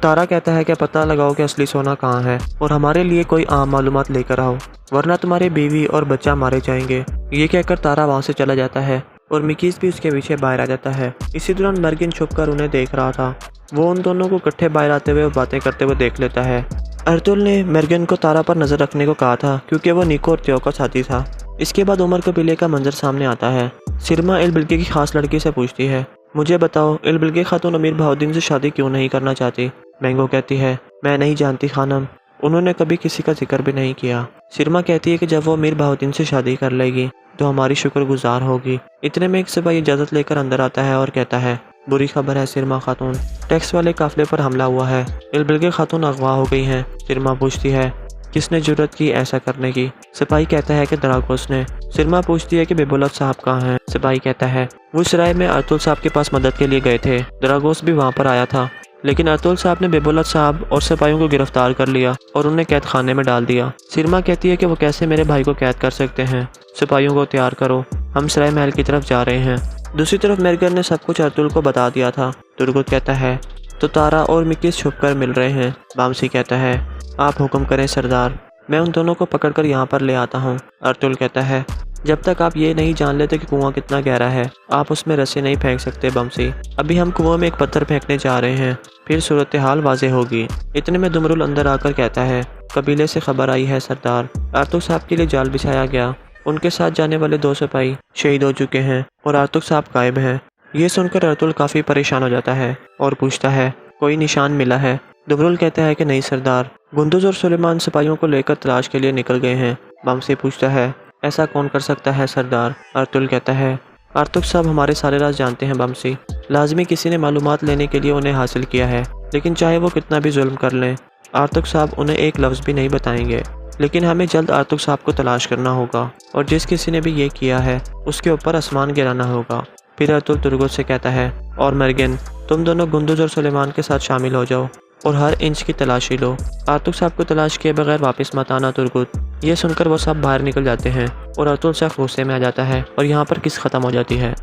तारा कहता है कि पता लगाओ कि असली सोना कहाँ है और हमारे लिए कोई आम मालूमात लेकर आओ वरना तुम्हारी बीवी और बच्चा मारे जाएंगे। ये कहकर तारा वहाँ से चला जाता है और मिकीस भी उसके पीछे बाहर आ जाता है। इसी दौरान मर्गिन छुपकर उन्हें देख रहा था। वो उन दोनों को इकट्ठे बाहर आते हुए बातें करते हुए देख लेता है। अर्तुल ने मर्गिन को तारा पर नजर रखने को कहा था क्योंकि वो निको और त्यो का साथी था। इसके बाद उमर कबीले का मंजर सामने आता है। सिरमा इलबिल की खास लड़की से पूछती है, मुझे बताओ इलबिल खातून अमीर बहाउद्दीन से शादी क्यों नहीं करना चाहती? मैंगो कहती है, मैं नहीं जानती खानम, उन्होंने कभी किसी का जिक्र भी नहीं किया। सिरमा कहती है कि जब वो अमीर बहाउद्दीन से शादी कर लेगी तो हमारी शुक्रगुजार होगी। इतने में एक सिपाही इजाज़त लेकर अंदर आता है और कहता है, बुरी खबर है सिरमा खातून, टैक्स वाले काफिले पर हमला हुआ है, इलबिल्गे खातून अगवा हो गई हैं। सिरमा पूछती है, किसने जुर्रत की ऐसा करने की? सिपाही कहता है कि दरागोस ने। सिरमा पूछती है कि बेबुलत साहब कहाँ हैं? सिपाही कहता है, वो सराय में अर्तुल साहब के पास मदद के लिए गए थे, दरागोस भी वहाँ पर आया था, लेकिन अर्तुल साहब ने बेबुलत साहब और सिपाहियों को गिरफ्तार कर लिया और उन्हें कैद खाने में डाल दिया। सिरमा कहती है कि वो कैसे मेरे भाई को कैद कर सकते हैं? सिपाहियों को तैयार करो, हम सराय महल की तरफ जा रहे हैं। दूसरी तरफ मेरगर ने सब कुछ अर्तुल को बता दिया था। तुर्गुत कहता है, तो तारा और मिकिस छुपकर मिल रहे हैं। बामसी कहता है, आप हुक्म करें सरदार, मैं उन दोनों को पकड़कर यहाँ पर ले आता हूँ। अर्तुल कहता है, जब तक आप ये नहीं जान लेते कि कुआं कितना गहरा है, आप उसमें रस्सी नहीं फेंक सकते बमसी। अभी हम कुआं में एक पत्थर फेंकने जा रहे हैं, फिर सूरत हाल वाजे होगी। इतने में दुमरुल अंदर आकर कहता है, कबीले से खबर आई है सरदार, आर्तुक साहब के लिए जाल बिछाया गया, उनके साथ जाने वाले 2 सिपाही शहीद हो चुके हैं और आर्तुक साहब गायब हैं। ये सुनकर अर्तुल काफ़ी परेशान हो जाता है और पूछता है, कोई निशान मिला है? दुमरुल कहता है कि नहीं सरदार, गुंदुज और सुलेमान सिपाहियों को लेकर तलाश के लिए निकल गए हैं। बमसी पूछता है, ऐसा कौन कर सकता है सरदार? अर्तुल कहता है, आर्तुक साहब हमारे सारे राज जानते हैं बमसी, लाजमी किसी ने मालूमात लेने के लिए उन्हें हासिल किया है, लेकिन चाहे वो कितना भी जुल्म कर लें, आर्तुक साहब उन्हें एक लफ्ज़ भी नहीं बताएंगे। लेकिन हमें जल्द आर्तुक साहब को तलाश करना होगा और जिस किसी ने भी ये किया है उसके ऊपर आसमान गिराना होगा। फिर अर्तुल तुर्गुत से कहता है, और मर्गिन, तुम दोनों गुंदुज और सुलेमान के साथ शामिल हो जाओ और हर इंच की तलाशी लो। आर्तुक साहब को तलाश किए बगैर वापस मत आना तुर्गुत। ये सुनकर वो सब बाहर निकल जाते हैं और अर्तुल सख्त गुस्से में आ जाता है और यहाँ पर किस ख़त्म हो जाती है।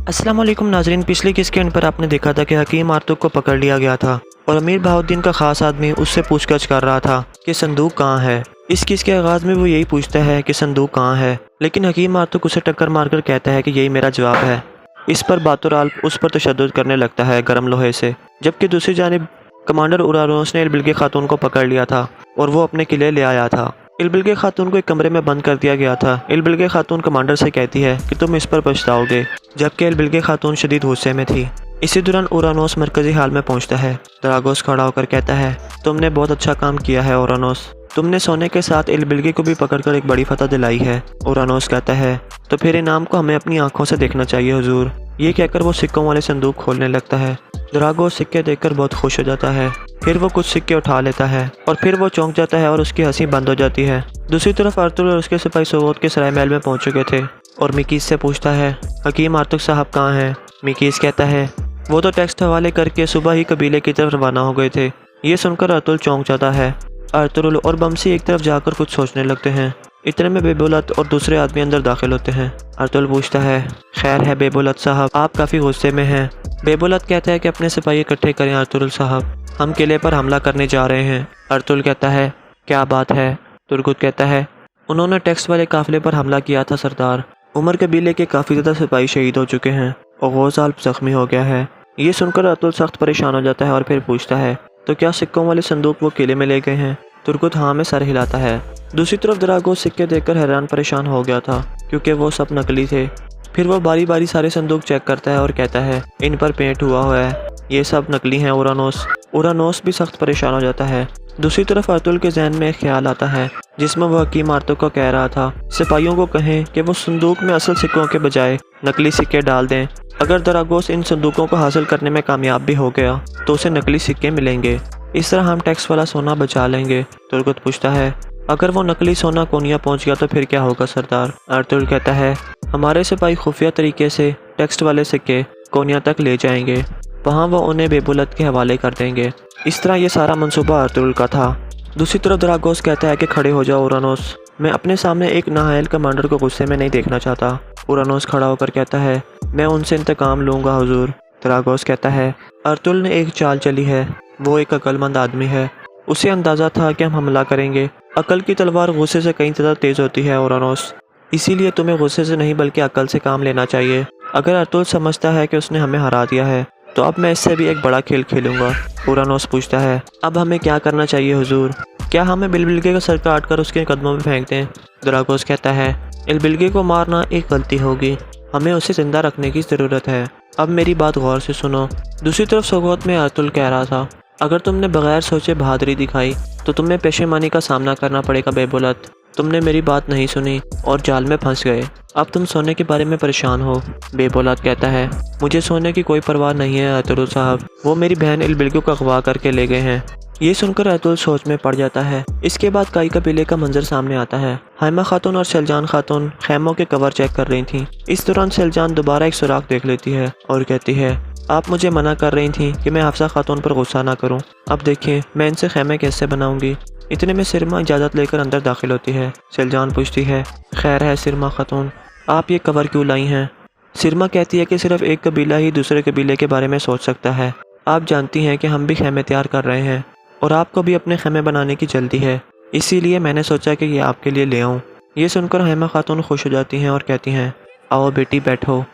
अस्सलाम वालेकुम नाजरीन, पिछले किस के एंड पर आपने देखा था कि हकीम आर्तुक को पकड़ लिया गया था और अमीर बहाउद्दीन का खास आदमी उससे पूछताछ कर रहा था कि संदूक कहाँ है। इस किस के आगाज़ में वो यही पूछता है कि संदूक कहाँ है, लेकिन हकीम आर्तुक उसे टक्कर मारकर कहता है कि यही मेरा जवाब है। इस पर बातुराल उस पर तशद्दुद करने लगता है गर्म लोहे से, जबकि दूसरी जानिब कमांडर उरानोस ने इलबिल्गे खातून को पकड़ लिया था और वो अपने किले ले आया था। इलबिल्गे खातून को एक कमरे में बंद कर दिया गया था। इलबिल्गे खातून कमांडर से कहती है कि तुम इस पर पछताओगे, जबकि इलबिल्गे खातून शदीद गुस्से में थी। इसी दौरान उरानोस मरकजी हाल में पहुंचता है। दरागोस खड़ा होकर कहता है, तुमने बहुत अच्छा काम किया है उरानोस, तुमने सोने के साथ इलबिल्गे को भी पकड़कर एक बड़ी फतह दिलाई है। उरानोस कहता है, तो फिर इनाम को हमें अपनी आंखों से देखना चाहिए हुजूर। ये कहकर वो सिक्कों वाले संदूक खोलने लगता है। दरागोस सिक्के देखकर बहुत खुश हो जाता है, फिर वो कुछ सिक्के उठा लेता है और फिर वो चौंक जाता है और उसकी हंसी बंद हो जाती है। दूसरी तरफ अर्तुल और उसके सिपाही सोगोत के सराय महल में पहुंच चुके थे और मिकीस से पूछता है, हकीम आर्तुक साहब कहाँ हैं? मिकीस कहता है, वो तो टेक्स्ट हवाले करके सुबह ही कबीले की तरफ रवाना हो गए थे। ये सुनकर अर्तुल चौंक जाता है। अर्तुल और बमसी एक तरफ जाकर कुछ सोचने लगते हैं। इतने में बेबुलत और दूसरे आदमी अंदर दाखिल होते हैं। अर्तुल पूछता है, खैर है बेबुलत साहब, आप काफ़ी गुस्से में हैं। बेबुलत कहता है कि अपने सिपाही इकट्ठे करें अर्तुल साहब, हम किले पर हमला करने जा रहे हैं। अर्तुल कहता है, क्या बात है? तुर्गुत कहता है, उन्होंने टेक्स्ट वाले काफिले पर हमला किया था सरदार, उमर कबीले के काफ़ी ज़्यादा सिपाही शहीद हो चुके हैं और गौज़ाल जख्मी हो गया है। ये सुनकर अर्तुल सख्त परेशान हो जाता है और फिर पूछता है, तो क्या सिक्कों वाले संदूक वो किले में ले गए हैं? तुर्गुत हाँ में सर हिलाता है। दूसरी तरफ दरागोस सिक्के देखकर हैरान परेशान हो गया था क्योंकि वो सब नकली थे। फिर वो बारी बारी सारे संदूक चेक करता है और कहता है, इन पर पेंट हुआ है, ये सब नकली हैं। उरानोस भी सख्त परेशान हो जाता है। दूसरी तरफ अर्तुल के जहन में एक ख्याल आता है जिसमें वह हकीम आर्तुक को कह रहा था, सिपाहियों को कहें कि वो संदूक में असल सिक्कों के बजाय नकली सिक्के डाल दें। अगर दरागोस इन संदूकों को हासिल करने में कामयाब भी हो गया तो उसे नकली सिक्के मिलेंगे, इस तरह हम टैक्स वाला सोना बचा लेंगे। तुर्गुत पूछता है, अगर वो नकली सोना कोनिया पहुंच गया तो फिर क्या होगा सरदार? अर्तुल कहता है, हमारे सिपाही खुफिया तरीके से टेक्स्ट वाले सिक्के कोनिया तक ले जाएंगे, वहाँ वो उन्हें बेबुलत के हवाले कर देंगे। इस तरह ये सारा मंसूबा अर्तुल का था। दूसरी तरफ दरागोस कहता है कि खड़े हो जाओ उरानोस, मैं अपने सामने एक नाअहल कमांडर को गुस्से में नहीं देखना चाहता। उरानोस खड़ा होकर कहता है, मैं उनसे इंतकाम लूँगा हुजूर। दरागोस कहता है, अर्तुल ने एक चाल चली है, वो एक अक्लमंद आदमी है, उसे अंदाज़ा था कि हम हमला करेंगे। अकल की तलवार गुस्से से कहीं ज़्यादा तेज़ होती है उरानोस, इसीलिए तुम्हें गुस्से से नहीं बल्कि अकल से काम लेना चाहिए। अगर अर्तुल समझता है कि उसने हमें हरा दिया है तो अब मैं इससे भी एक बड़ा खेल खेलूंगा। उरानोस पूछता है, अब हमें क्या करना चाहिए हुजूर? क्या हमें इलबिल्गे का सर काट कर उसके कदमों में फेंक दें? द्रागोस कहता है, इलबिल्गे को मारना एक गलती होगी, हमें उसे जिंदा रखने की ज़रूरत है। अब मेरी बात गौर से सुनो। दूसरी तरफ सोगोत में अर्तुल कह रहा था, अगर तुमने बगैर सोचे बहादुरी दिखाई तो तुम्हें पेशेमानी का सामना करना पड़ेगा बेबुलत। तुमने मेरी बात नहीं सुनी और जाल में फंस गए। अब तुम सोने के बारे में परेशान हो। बेबुलत कहता है, मुझे सोने की कोई परवाह नहीं है अर्तुल साहब, वो मेरी बहन इलबिल्गे को अगवा करके ले गए हैं। ये सुनकर अर्तुल सोच में पड़ जाता है। इसके बाद काई कबीले का मंजर सामने आता है। हाइमा खातून और सेलजान खातून खैमों के कवर चेक कर रही थीं। इस दौरान सेलजान दोबारा एक सुराख देख लेती है और कहती है, आप मुझे मना कर रही थी कि मैं हफ्सा खातून पर गुस्सा ना करूं। अब देखिए मैं इनसे खैमे कैसे बनाऊंगी। इतने में सिरमा इजाज़त लेकर अंदर दाखिल होती है। सेलजान पूछती है, खैर है सिरमा खातून, आप ये कवर क्यों लाई हैं? सिरमा कहती है कि सिर्फ एक कबीला ही दूसरे कबीले के बारे में सोच सकता है। आप जानती हैं कि हम भी खैमे तैयार कर रहे हैं और आपको भी अपने खैमे बनाने की जल्दी है, इसीलिए मैंने सोचा कि ये आपके लिए ले आऊँ। ये सुनकर हाइमा खातून खुश हो जाती हैं और कहती हैं, आओ बेटी बैठो,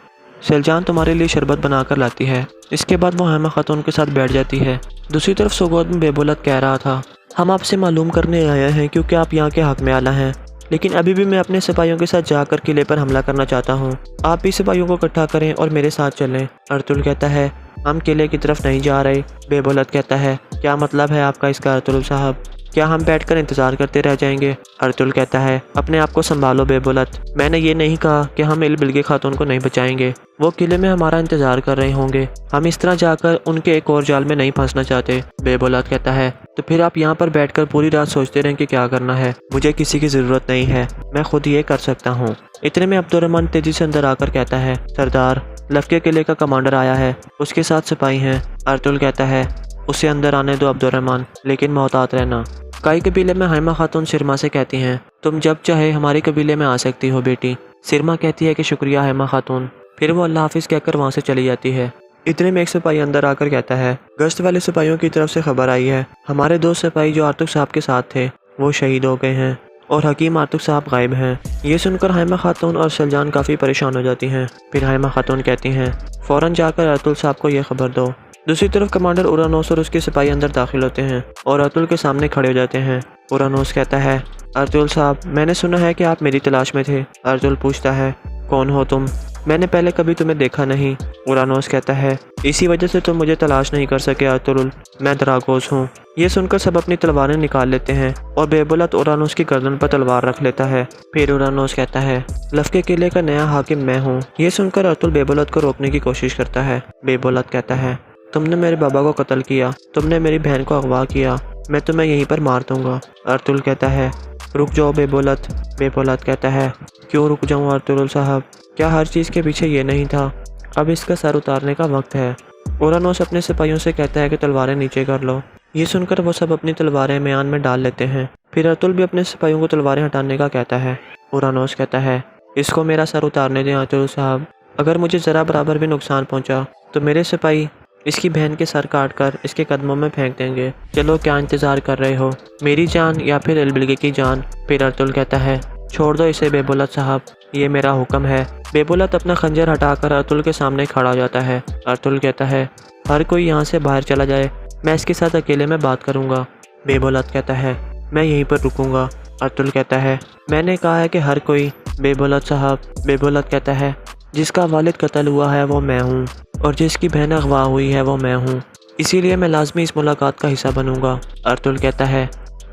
सेलजान तुम्हारे लिए शरबत बनाकर लाती है। इसके बाद वो हाइमा खातून के साथ बैठ जाती है। दूसरी तरफ सोगोत में बेबुलत कह रहा था, हम आपसे मालूम करने आए हैं क्योंकि आप यहाँ के हक में आला हैं, लेकिन अभी भी मैं अपने सिपाहियों के साथ जाकर किले पर हमला करना चाहता हूँ। आप भी सिपाहियों को इकट्ठा करें और मेरे साथ चलें। अर्तुल कहता है, हम किले की तरफ नहीं जा रहे। बेबुलत कहता है, क्या मतलब है आपका इसका अर्तुल साहब? क्या हम बैठकर इंतजार करते रह जाएंगे? अर्तुल कहता है, अपने आप को संभालो बेबुलत, मैंने ये नहीं कहा कि हम इलबिल्गे खातून को नहीं बचाएंगे। वो किले में हमारा इंतजार कर रहे होंगे, हम इस तरह जाकर उनके एक और जाल में नहीं फंसना चाहते। बेबुलत कहता है, तो फिर आप यहाँ पर बैठकर पूरी रात सोचते रहें कि क्या करना है। मुझे किसी की ज़रूरत नहीं है, मैं खुद ये कर सकता हूँ। इतने में अब्दुर्रहमान तेजी से अंदर आकर कहता है, सरदार लफ्के किले का कमांडर आया है, उसके साथ सिपाही हैं। अर्तुल कहता है, उसे अंदर आने दो अब्दुर्रहमान, लेकिन मोहतात रहना। काई कबीले में हाइमा खातून सिरमा से कहती हैं, तुम जब चाहे हमारे कबीले में आ सकती हो बेटी। सिरमा कहती है कि शुक्रिया हाइमा खातून। फिर वो अल्लाह हाफिज़ कहकर वहाँ से चली जाती है। इतने में एक सिपाही अंदर आकर कहता है, गश्त वाले सिपाहियों की तरफ से खबर आई है, हमारे दो सिपाही जो आर्तुक साहब के साथ थे वो शहीद हो गए हैं और हकीम आर्तुक साहब गायब हैं। ये सुनकर हाइमा खातून और सेलजान काफ़ी परेशान हो जाती हैं। फिर हाइमा खातून कहती हैं, फ़ौरन जाकर अर्तुल साहब को यह खबर दो। दूसरी तरफ कमांडर उरानोस और उसके सिपाही अंदर दाखिल होते हैं और अर्तुल के सामने खड़े हो जाते हैं। उरानोस कहता है, अर्तुल साहब, मैंने सुना है कि आप मेरी तलाश में थे। अर्तुल पूछता है, कौन हो तुम? मैंने पहले कभी तुम्हें देखा नहीं। उरानोस कहता है, इसी वजह से तुम मुझे तलाश नहीं कर सके अर्तुल, मैं द्रागोस हूँ। ये सुनकर सब अपनी तलवारें निकाल लेते हैं और बेबुलत उरानोस की गर्दन पर तलवार रख लेता है। फिर उरानोस कहता है, लफ्के किले का नया हाकिम मैं हूँ। ये सुनकर अर्तुल बेबुलत को रोकने की कोशिश करता है। बेबुलत कहता है, तुमने मेरे बाबा को कत्ल किया, तुमने मेरी बहन को अगवा किया, मैं तुम्हें यहीं पर मार दूंगा। अर्तुल कहता है, रुक जाओ बेबुलत। बेबुलत कहता है, क्यों रुक जाऊँ अर्तुल साहब, क्या हर चीज़ के पीछे ये नहीं था? अब इसका सर उतारने का वक्त है। उरानोस अपने सिपाहियों से कहता है कि तलवारें नीचे कर लो। ये सुनकर वो सब अपनी तलवारें म्यान में डाल लेते हैं। फिर अर्तुल भी अपने सिपाहियों को तलवारें हटाने का कहता है। उरानोस कहता है, इसको मेरा सर उतारने दें अर्तुल साहब, अगर मुझे ज़रा बराबर भी नुकसान पहुँचा तो मेरे सिपाही इसकी बहन के सर काट कर इसके कदमों में फेंक देंगे। चलो क्या इंतज़ार कर रहे हो, मेरी जान या फिर इलबिल्गे की जान? फिर अर्तुल कहता है, छोड़ दो इसे बेबुलत साहब, ये मेरा हुक्म है। बेबुलत अपना खंजर हटाकर अर्तुल के सामने खड़ा हो जाता है। अर्तुल कहता है, हर कोई यहाँ से बाहर चला जाए, मैं इसके साथ अकेले में बात करूँगा। बेबुलत कहता है, मैं यहीं पर रुकूँगा। अर्तुल कहता है, मैंने कहा है कि हर कोई। बेबुलत साहब। बेबुलत कहता है, जिसका वालिद कत्ल हुआ है वो मैं हूँ और जिसकी बहन अगवा हुई है वो मैं हूँ, इसीलिए मैं लाजमी इस मुलाकात का हिस्सा बनूंगा। अर्तुल कहता है,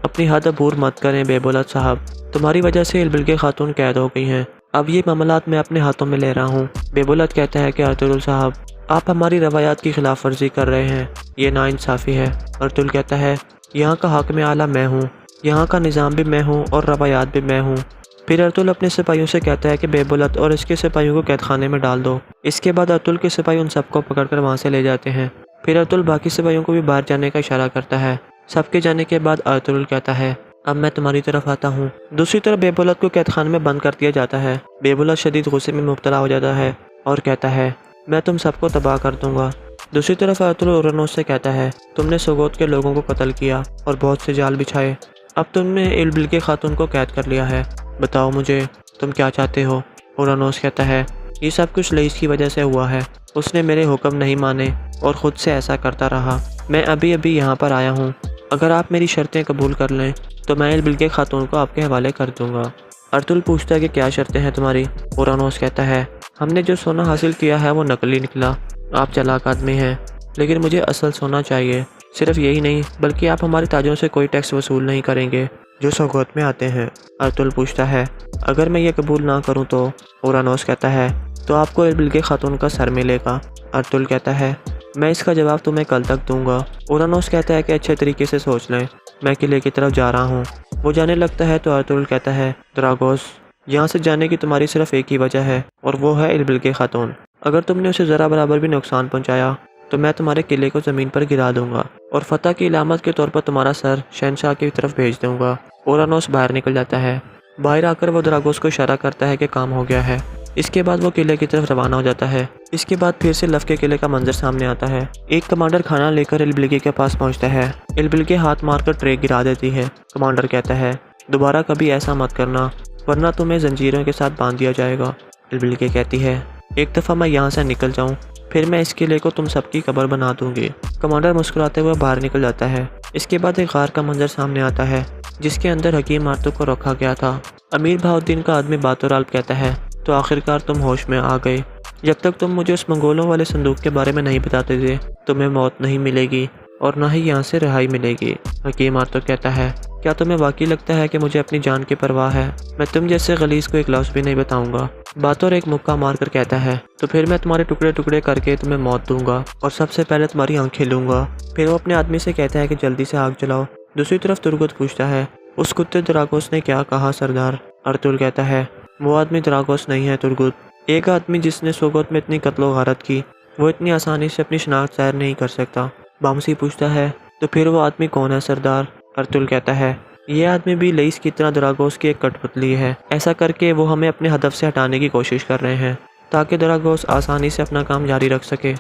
अपनी हद अबूर मत करें बेबुलत साहब, तुम्हारी वजह से इलबिल्गे खातून कैद हो गई हैं, अब ये मामलात मैं अपने हाथों में ले रहा हूँ। बेबुलत कहता है कि अर्तुल साहब, आप हमारी रवायात की खिलाफ वर्जी कर रहे हैं, ये नाइंसाफ़ी है। अर्तुल कहता है, यहाँ का हाकिम आला मैं हूँ, यहाँ का निज़ाम भी मैं हूँ और रवायात भी मैं हूँ। फिर अर्तुल अपने सिपाहियों से कहता है कि बेबुलत और इसके सिपाहियों को कैद खाने में डाल दो। इसके बाद अर्तुल के सिपाही उन सबको पकड़कर वहाँ से ले जाते हैं। फिर अर्तुल बाकी सिपाहियों को भी बाहर जाने का इशारा करता है। सबके जाने के बाद अर्तुल कहता है, अब मैं तुम्हारी तरफ आता हूँ। दूसरी तरफ बेबुलत को कैद खाने में बंद कर दिया जाता है। बेबुलत शदीद गुस्से में मुब्तला हो जाता है और कहता है, मैं तुम सबको तबाह कर दूंगा। दूसरी तरफ अर्तुल उरानोस से कहता है, तुमने सोगोत के लोगों को कत्ल किया और बहुत से जाल बिछाए, अब तुमने इलबिल्गे खातून को कैद कर लिया है, बताओ मुझे तुम क्या चाहते हो? उरानोस कहता है, ये सब कुछ लईस की वजह से हुआ है, उसने मेरे हुक्म नहीं माने और ख़ुद से ऐसा करता रहा। मैं अभी अभी यहाँ पर आया हूँ, अगर आप मेरी शर्तें कबूल कर लें तो मैं इल बिल्के खातून को आपके हवाले कर दूंगा। अर्तुल पूछता है कि क्या शर्तें हैं तुम्हारी। ओरानोस कहता है, हमने जो सोना हासिल किया है वो नकली निकला। आप चालाक आदमी हैं, लेकिन मुझे असल सोना चाहिए। सिर्फ यही नहीं बल्कि आप हमारे ताजों से कोई टैक्स वसूल नहीं करेंगे जो सौगत में आते हैं। अर्तुल पूछता है, अगर मैं ये कबूल ना करूं तो? ओरानोस कहता है, तो आपको इल बिल्के खातून का सर मिलेगा। अर्तुल कहता है, मैं इसका जवाब तुम्हें कल तक दूंगा। ओरानोस कहता है कि अच्छे तरीके से सोच लें, मैं किले की तरफ जा रहा हूँ। वो जाने लगता है तो अर्तुल कहता है, द्रागोस, यहाँ से जाने की तुम्हारी सिर्फ एक ही वजह है और वो है इल बिल्के खातून। अगर तुमने उसे ज़रा बराबर भी नुकसान पहुँचाया तो मैं तुम्हारे किले को ज़मीन पर गिरा दूंगा और फतह की इलामत के तौर पर तुम्हारा सर शहनशाह की तरफ भेज दूंगा। ओरानोस बाहर निकल जाता है। बाहर आकर वो द्रागोस को इशारा करता है कि काम हो गया है। इसके बाद वो किले की तरफ रवाना हो जाता है। इसके बाद फिर से लव के किले का मंजर सामने आता है। एक कमांडर खाना लेकर इल बिल्के के पास पहुंचता है। इल बिल्के हाथ मारकर ट्रे गिरा देती है। कमांडर कहता है, दोबारा कभी ऐसा मत करना वरना तुम्हें जंजीरों के साथ बांध दिया जाएगा। इल बिल्के कहती है, एक दफ़ा मैं यहाँ से निकल जाऊँ फिर मैं इस किले को तुम सबकी कब्र बना दूंगी। कमांडर मुस्कुराते हुए बाहर निकल जाता है। इसके बाद एक गार का मंजर सामने आता है जिसके अंदर हकीम आर्तुक को रखा गया था। अमीर बहाउद्दीन का आदमी बातोराल कहता है, तो आखिरकार तुम होश में आ गए। जब तक तुम मुझे उस मंगोलों वाले संदूक के बारे में नहीं बताते थे तुम्हें मौत नहीं मिलेगी और ना ही यहाँ से रिहाई मिलेगी। हकीम आर्तुक कहता है, क्या तुम्हें वाकई लगता है कि मुझे अपनी जान की परवाह है? मैं तुम जैसे गलीस को एक लफ्ज़ भी नहीं बताऊंगा। बातोर एक मुक्का मारकर कहता है, तो फिर मैं तुम्हारे टुकड़े टुकड़े करके तुम्हें मौत दूंगा और सबसे पहले तुम्हारी आंखें लूंगा। फिर वो अपने आदमी से कहता है कि जल्दी से आग जलाओ। दूसरी तरफ तुर्गुत पूछता है, उस कुत्ते द्रागोस ने क्या कहा सरदार? अर्तुल कहता है, वो आदमी द्रागोस नहीं है तुर्गुत। एक आदमी जिसने सोगोत में इतनी कत्लो गारत की वो इतनी आसानी से अपनी शनाख्त जाहिर नहीं कर सकता। बामसी पूछता है, तो फिर वो आदमी कौन है सरदार? अर्तुल कहता है, ये आदमी भी लईस की तरह द्रागोस की एक कठपुतली है। ऐसा करके वो हमें अपने हदफ से हटाने की कोशिश कर रहे हैं ताकि द्रागोस आसानी से अपना काम जारी रख सके।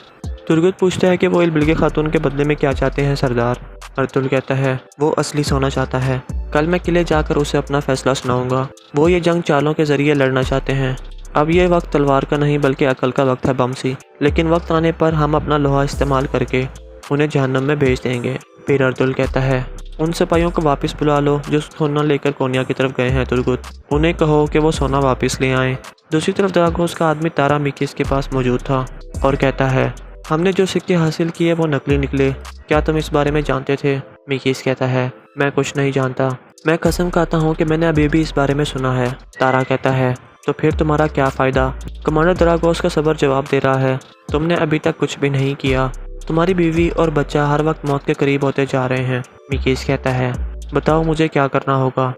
तुर्गुत पूछता है कि वो इल बिल्के खातून के बदले में क्या चाहते हैं सरदार? अर्तुल कहता है, वो असली सोना चाहता है। कल मैं किले जाकर उसे अपना फैसला सुनाऊंगा। वो ये जंग चालों के जरिए लड़ना चाहते हैं। अब ये वक्त तलवार का नहीं बल्कि अकल का वक्त है बमसी, लेकिन वक्त आने पर हम अपना लोहा इस्तेमाल करके उन्हें जहन्नम में भेज देंगे। फिर अर्तुल कहता है, उन सिपाहियों को वापस बुला लो जो सोना लेकर कोनिया की तरफ गए हैं तुर्गुत। उन्हें कहो कि वो सोना वापस ले आएं। दूसरी तरफ द्रागोस का आदमी तारा मिकिस के पास मौजूद था और कहता है, हमने जो सिक्के हासिल किए वो नकली निकले। क्या तुम इस बारे में जानते थे? मिकिस कहता है, मैं कुछ नहीं जानता। मैं कसम खाता हूँ कि मैंने अभी भी इस बारे में सुना है। तारा कहता है, तो फिर तुम्हारा क्या फ़ायदा? कमांडर द्रागोस का सबर जवाब दे रहा है, तुमने अभी तक कुछ भी नहीं किया। तुम्हारी बीवी और बच्चा हर वक्त मौत के करीब होते जा रहे हैं। मिकिस कहता है, बताओ मुझे क्या करना होगा?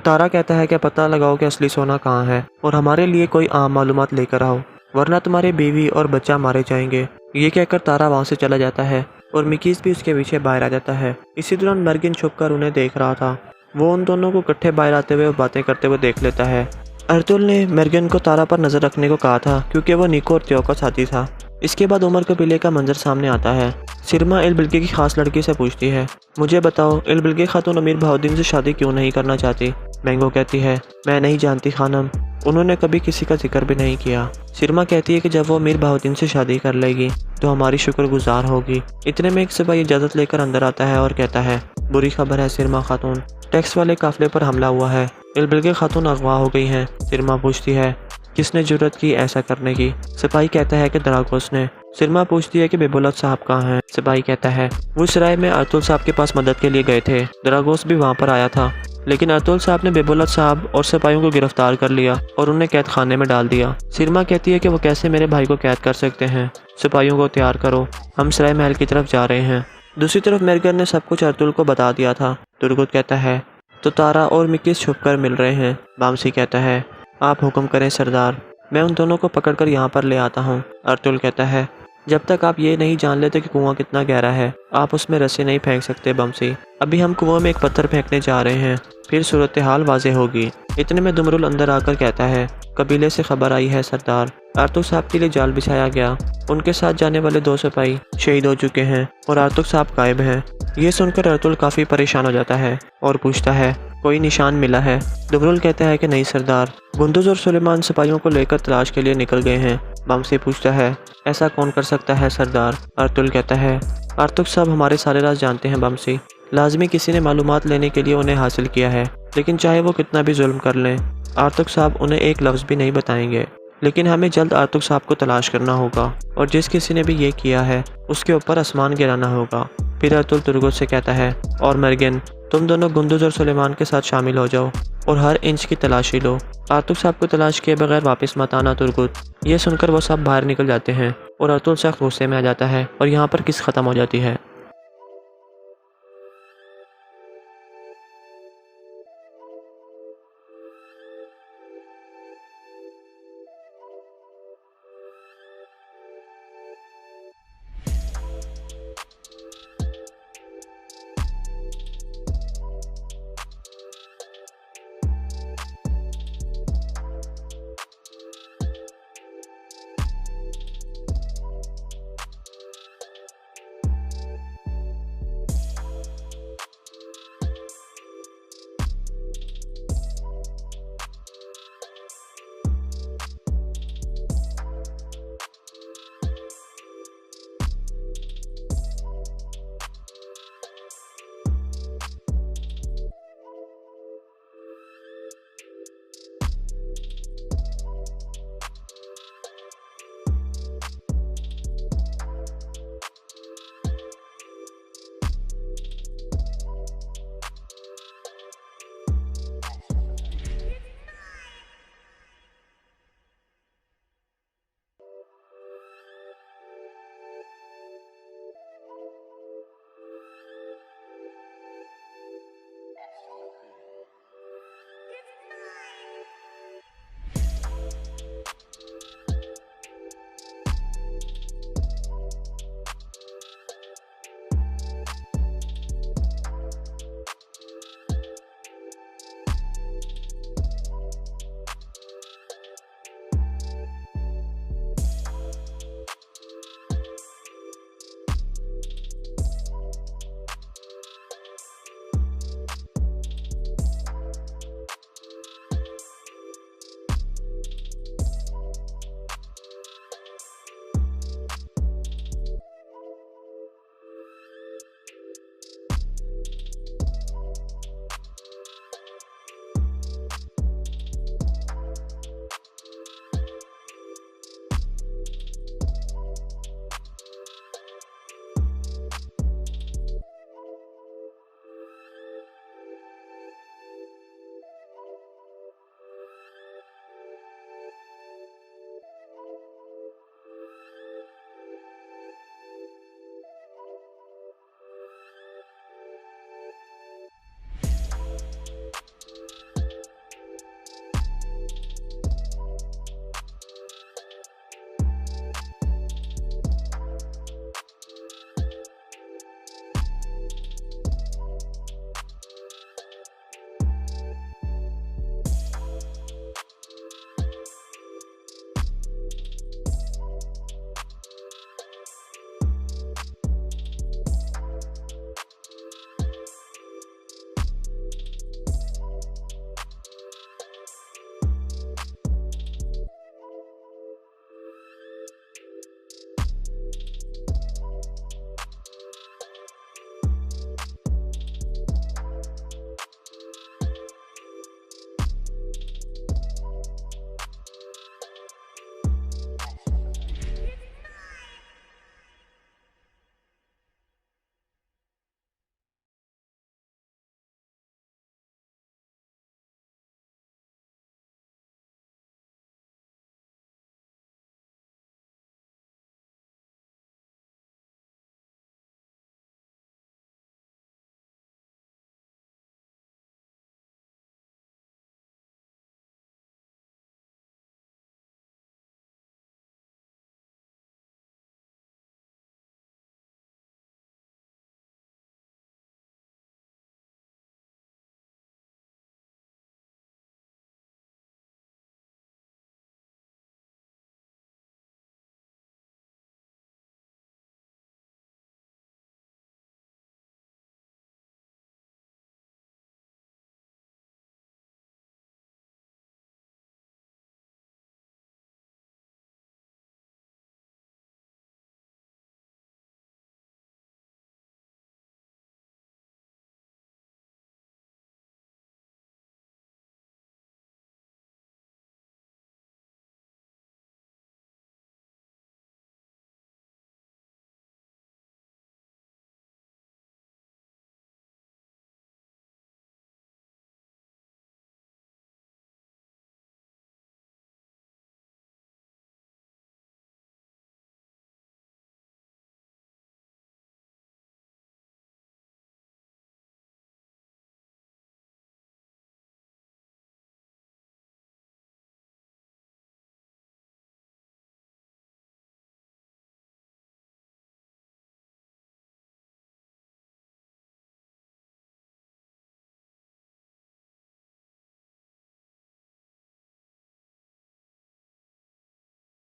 तारा कहता है कि पता लगाओ कि असली सोना कहाँ है और हमारे लिए कोई आम मालूमात लेकर आओ वरना तुम्हारे बीवी और बच्चा मारे जाएंगे। ये कहकर तारा वहाँ से चला जाता है और मिकिस भी उसके पीछे बाहर आ जाता है। इसी दौरान मर्गिन छुपकर उन्हें देख रहा था। वो उन दोनों को इकट्ठे बाहर आते हुए और बातें करते हुए देख लेता है। अर्तुल ने मर्गिन को तारा पर नजर रखने को कहा था क्योंकि वो निको और त्यो का साथी था। इसके बाद उमर कबीले का मंजर सामने आता है। सिरमा इल बिल्के की खास लड़की से पूछती है, मुझे बताओ इल बिल्के खातून अमीर बहाउद्दीन से शादी क्यों नहीं करना चाहती? मैंगो कहती है, मैं नहीं जानती खानम, उन्होंने कभी किसी का जिक्र भी नहीं किया। सिरमा कहती है कि जब वो अमीर बहाउद्दीन से शादी कर लेगी तो हमारी शुक्रगुजार होगी। इतने में एक सिपाही इजाज़त लेकर अंदर आता है और कहता है, बुरी खबर है सिरमा खातून, टैक्स वाले काफिले पर हमला हुआ है। इल बिल्के खातून अगवा हो गई हैं। सिरमा पूछती है, किसने जुर्रत की ऐसा करने की? सिपाही कहता है कि द्रागोस ने। सिरमा पूछती है कि बेबुलत साहब कहाँ हैं? सिपाही कहता है, वो इस राय में अर्तुल साहब के पास मदद के लिए गए थे। द्रागोस भी वहाँ पर आया था, लेकिन अर्तुल साहब ने बेबुलत साहब और सिपाहियों को गिरफ्तार कर लिया और उन्हें कैद खाने में डाल दिया। सिरमा कहती है कि वो कैसे मेरे भाई को कैद कर सकते हैं? सिपाहियों को तैयार करो, हम सराय महल की तरफ जा रहे हैं। दूसरी तरफ मेरगर ने सब कुछ अर्तुल को बता दिया था। तुर्गुत कहता है, तो तारा और मिकिस छुपकर मिल रहे हैं। बामसी कहता है, आप हुक्म करें सरदार, मैं उन दोनों को पकड़कर यहाँ पर ले आता हूँ। अर्तुल कहता है, जब तक आप ये नहीं जान लेते कि कुआं कितना गहरा है आप उसमें रस्सी नहीं फेंक सकते बमसी। अभी हम कुआं में एक पत्थर फेंकने जा रहे हैं, फिर सूरत हाल वाज़ेह होगी। इतने में दुमरुल अंदर आकर कहता है, कबीले से खबर आई है सरदार, आर्तुक साहब के लिए जाल बिछाया गया। उनके साथ जाने वाले 2 सिपाही शहीद हो चुके हैं और आर्तुक साहब गायब हैं। ये सुनकर अर्तुल काफ़ी परेशान हो जाता है और पूछता है, कोई निशान मिला है? दुमरुल कहता है कि नहीं सरदार, गुंदुज और सुलेमान सिपाहियों को लेकर तलाश के लिए निकल गए हैं। बामसी पूछता है, ऐसा कौन कर सकता है सरदार? अर्तुल कहता है, आर्तुक साहब हमारे सारे राज जानते हैं बामसी, लाजमी किसी ने मालूमात लेने के लिए उन्हें हासिल किया है, लेकिन चाहे वो कितना भी जुल्म कर लें, आर्तुक साहब उन्हें एक लफ्ज़ भी नहीं बताएंगे। लेकिन हमें जल्द आर्तुक साहब को तलाश करना होगा और जिस किसी ने भी ये किया है उसके ऊपर आसमान गिराना होगा। फिर अर्तुल तुर्गुत से कहता है, और मर्गिन, तुम दोनों गुंदुज और सुलेमान के साथ शामिल हो जाओ और हर इंच की तलाशी लो। आर्तुक साहब को तलाश किए बगैर वापस मत आना तुर्गुत। ये सुनकर वो सब बाहर निकल जाते हैं और अर्तुल सख्त गुस्से में आ जाता है और यहाँ पर किस ख़त्म हो जाती है।